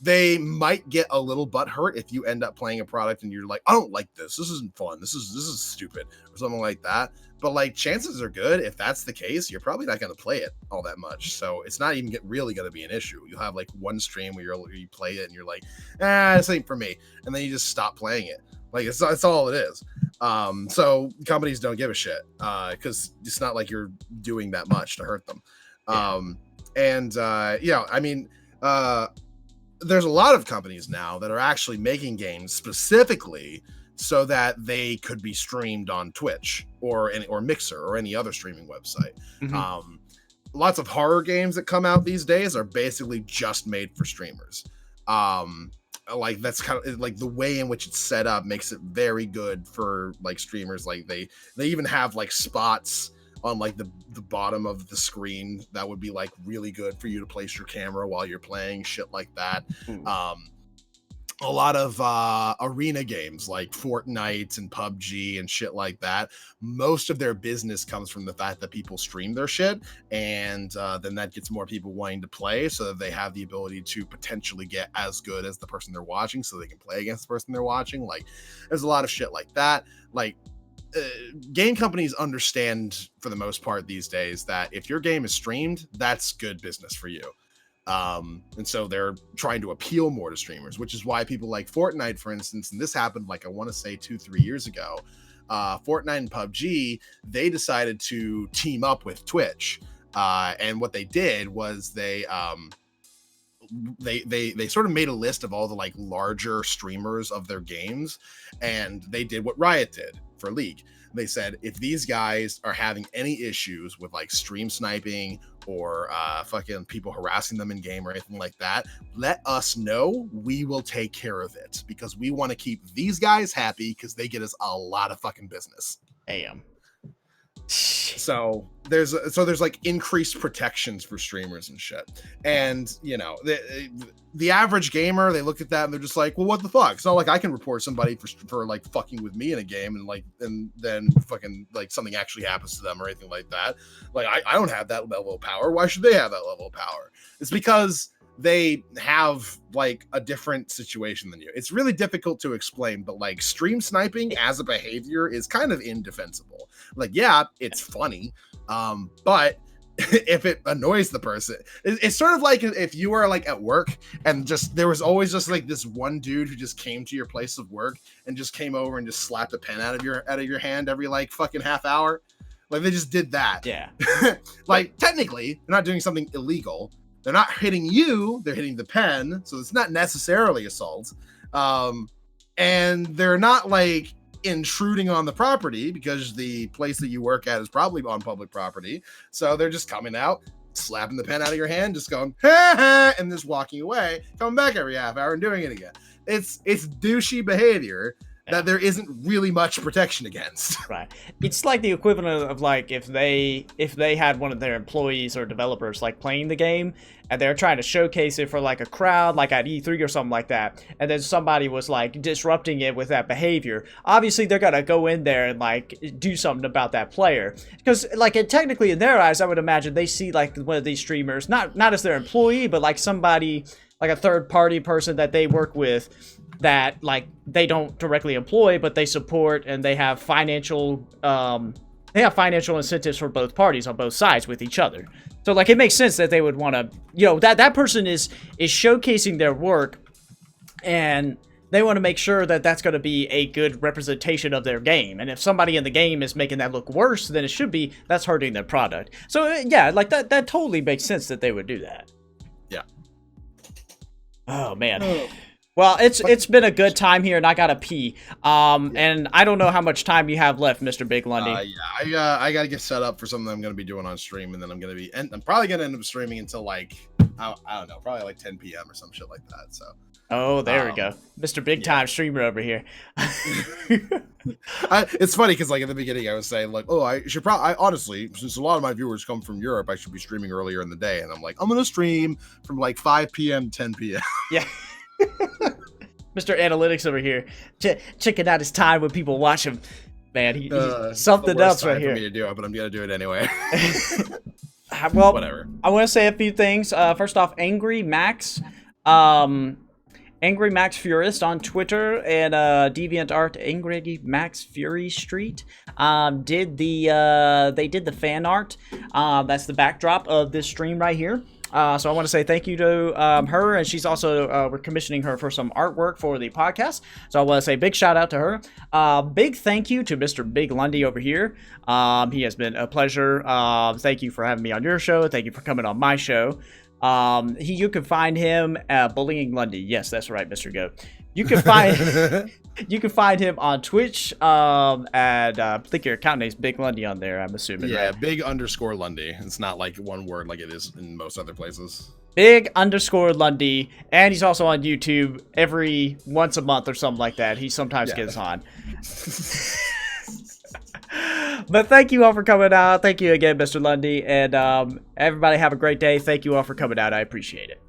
They might get a little butthurt if you end up playing a product and you're like, I don't like this. This isn't fun. This is stupid or something like that. But like, chances are good if that's the case, you're probably not going to play it all that much. So it's not even really going to be an issue. You'll have like one stream where you play it and you're like, this ain't for me, and then you just stop playing it. Like it's all it is. So companies don't give a shit because it's not like you're doing that much to hurt them. I mean, there's a lot of companies now that are actually making games specifically so that they could be streamed on Twitch or Mixer or any other streaming website. Lots of horror games that come out these days are basically just made for streamers. Like that's kind of like the way in which it's set up makes it very good for like streamers. Like they even have like spots on like the bottom of the screen that would be like really good for you to place your camera while you're playing, shit like that. A lot of arena games like Fortnite and PUBG and shit like that, most of their business comes from the fact that people stream their shit, and then that gets more people wanting to play, so that they have the ability to potentially get as good as the person they're watching, so they can play against the person they're watching. Like, there's a lot of shit like that. Like, game companies understand for the most part these days that if your game is streamed, that's good business for you. And so they're trying to appeal more to streamers, which is why people like Fortnite, for instance, and this happened like I want to say 2-3 years ago, Fortnite and PUBG, they decided to team up with Twitch. And what they did was they sort of made a list of all the like larger streamers of their games, and they did what Riot did for League. They said, if these guys are having any issues with like stream sniping or fucking people harassing them in game or anything like that, let us know. We will take care of it, because we want to keep these guys happy, because they get us a lot of fucking business. Damn. So there's like increased protections for streamers and shit. And you know, the average gamer, they look at that and they're just like, well, what the fuck? It's not like I can report somebody for like fucking with me in a game and then fucking like something actually happens to them or anything like that. Like I don't have that level of power. Why should they have that level of power? It's because they have like a different situation than you. It's really difficult to explain, but like stream sniping as a behavior is kind of indefensible. Like, yeah, it's funny, but if it annoys the person, it's sort of like if you were like at work and just there was always just like this one dude who just came to your place of work and just came over and just slapped a pen out of your hand every like fucking half hour. Like they just did that. Yeah. Like technically they're not doing something illegal. They're not hitting you, they're hitting the pen, so it's not necessarily assault. And they're not like intruding on the property, because the place that you work at is probably on public property. So they're just coming out, slapping the pen out of your hand, just going, ha ha, and just walking away, coming back every half hour and doing it again. It's douchey behavior that there isn't really much protection against. Right. It's like the equivalent of like if they had one of their employees or developers like playing the game and they're trying to showcase it for like a crowd, like at E3 or something like that, and then somebody was like disrupting it with that behavior. Obviously they're gonna go in there and like do something about that player, because like technically in their eyes, I would imagine they see like one of these streamers not as their employee, but like somebody like a third party person that they work with, that like they don't directly employ, but they support, and they have financial incentives for both parties on both sides with each other. So like it makes sense that they would want to, you know, that person is showcasing their work, and they want to make sure that that's going to be a good representation of their game. And if somebody in the game is making that look worse than it should be, that's hurting their product. So yeah, like that totally makes sense that they would do that. Yeah. Oh man. Well, it's been a good time here, and I gotta pee. And I don't know how much time you have left, Mr. Biglundi. Yeah, I gotta get set up for something I'm gonna be doing on stream, and then I'm probably gonna end up streaming until like I don't know, probably like 10 p.m. or some shit like that. So. Oh, there we go, Mr. Big Time Streamer over here. It's funny because like at the beginning I was saying like, oh, I should probably, honestly, since a lot of my viewers come from Europe, I should be streaming earlier in the day, and I'm like, I'm gonna stream from like 5 p.m. to 10 p.m. Yeah. Mr. Analytics over here, checking out his time when people watch him. Man, he's something else right here. For me to do it, but I'm gonna do it anyway. Well, whatever. I want to say a few things. First off, Angry Max Furist on Twitter, and DeviantArt Angry Max Fury Street did the fan art. That's the backdrop of this stream right here. So I want to say thank you to her, and she's also, we're commissioning her for some artwork for the podcast. So I want to say big shout out to her. Big thank you to Mr. Biglundi over here. He has been a pleasure. Thank you for having me on your show. Thank you for coming on my show. You can find him at Bullying Lundy. Yes, that's right, Mr. Goat. You can find you can find him on Twitch at I think your account name is Big Lundy on there, I'm assuming. Yeah, right? Big_Lundy. It's not like one word like it is in most other places. Big_Lundy, and he's also on YouTube every once a month or something like that. He sometimes gets on. But thank you all for coming out. Thank you again, Mr. Lundy, and everybody have a great day. Thank you all for coming out. I appreciate it.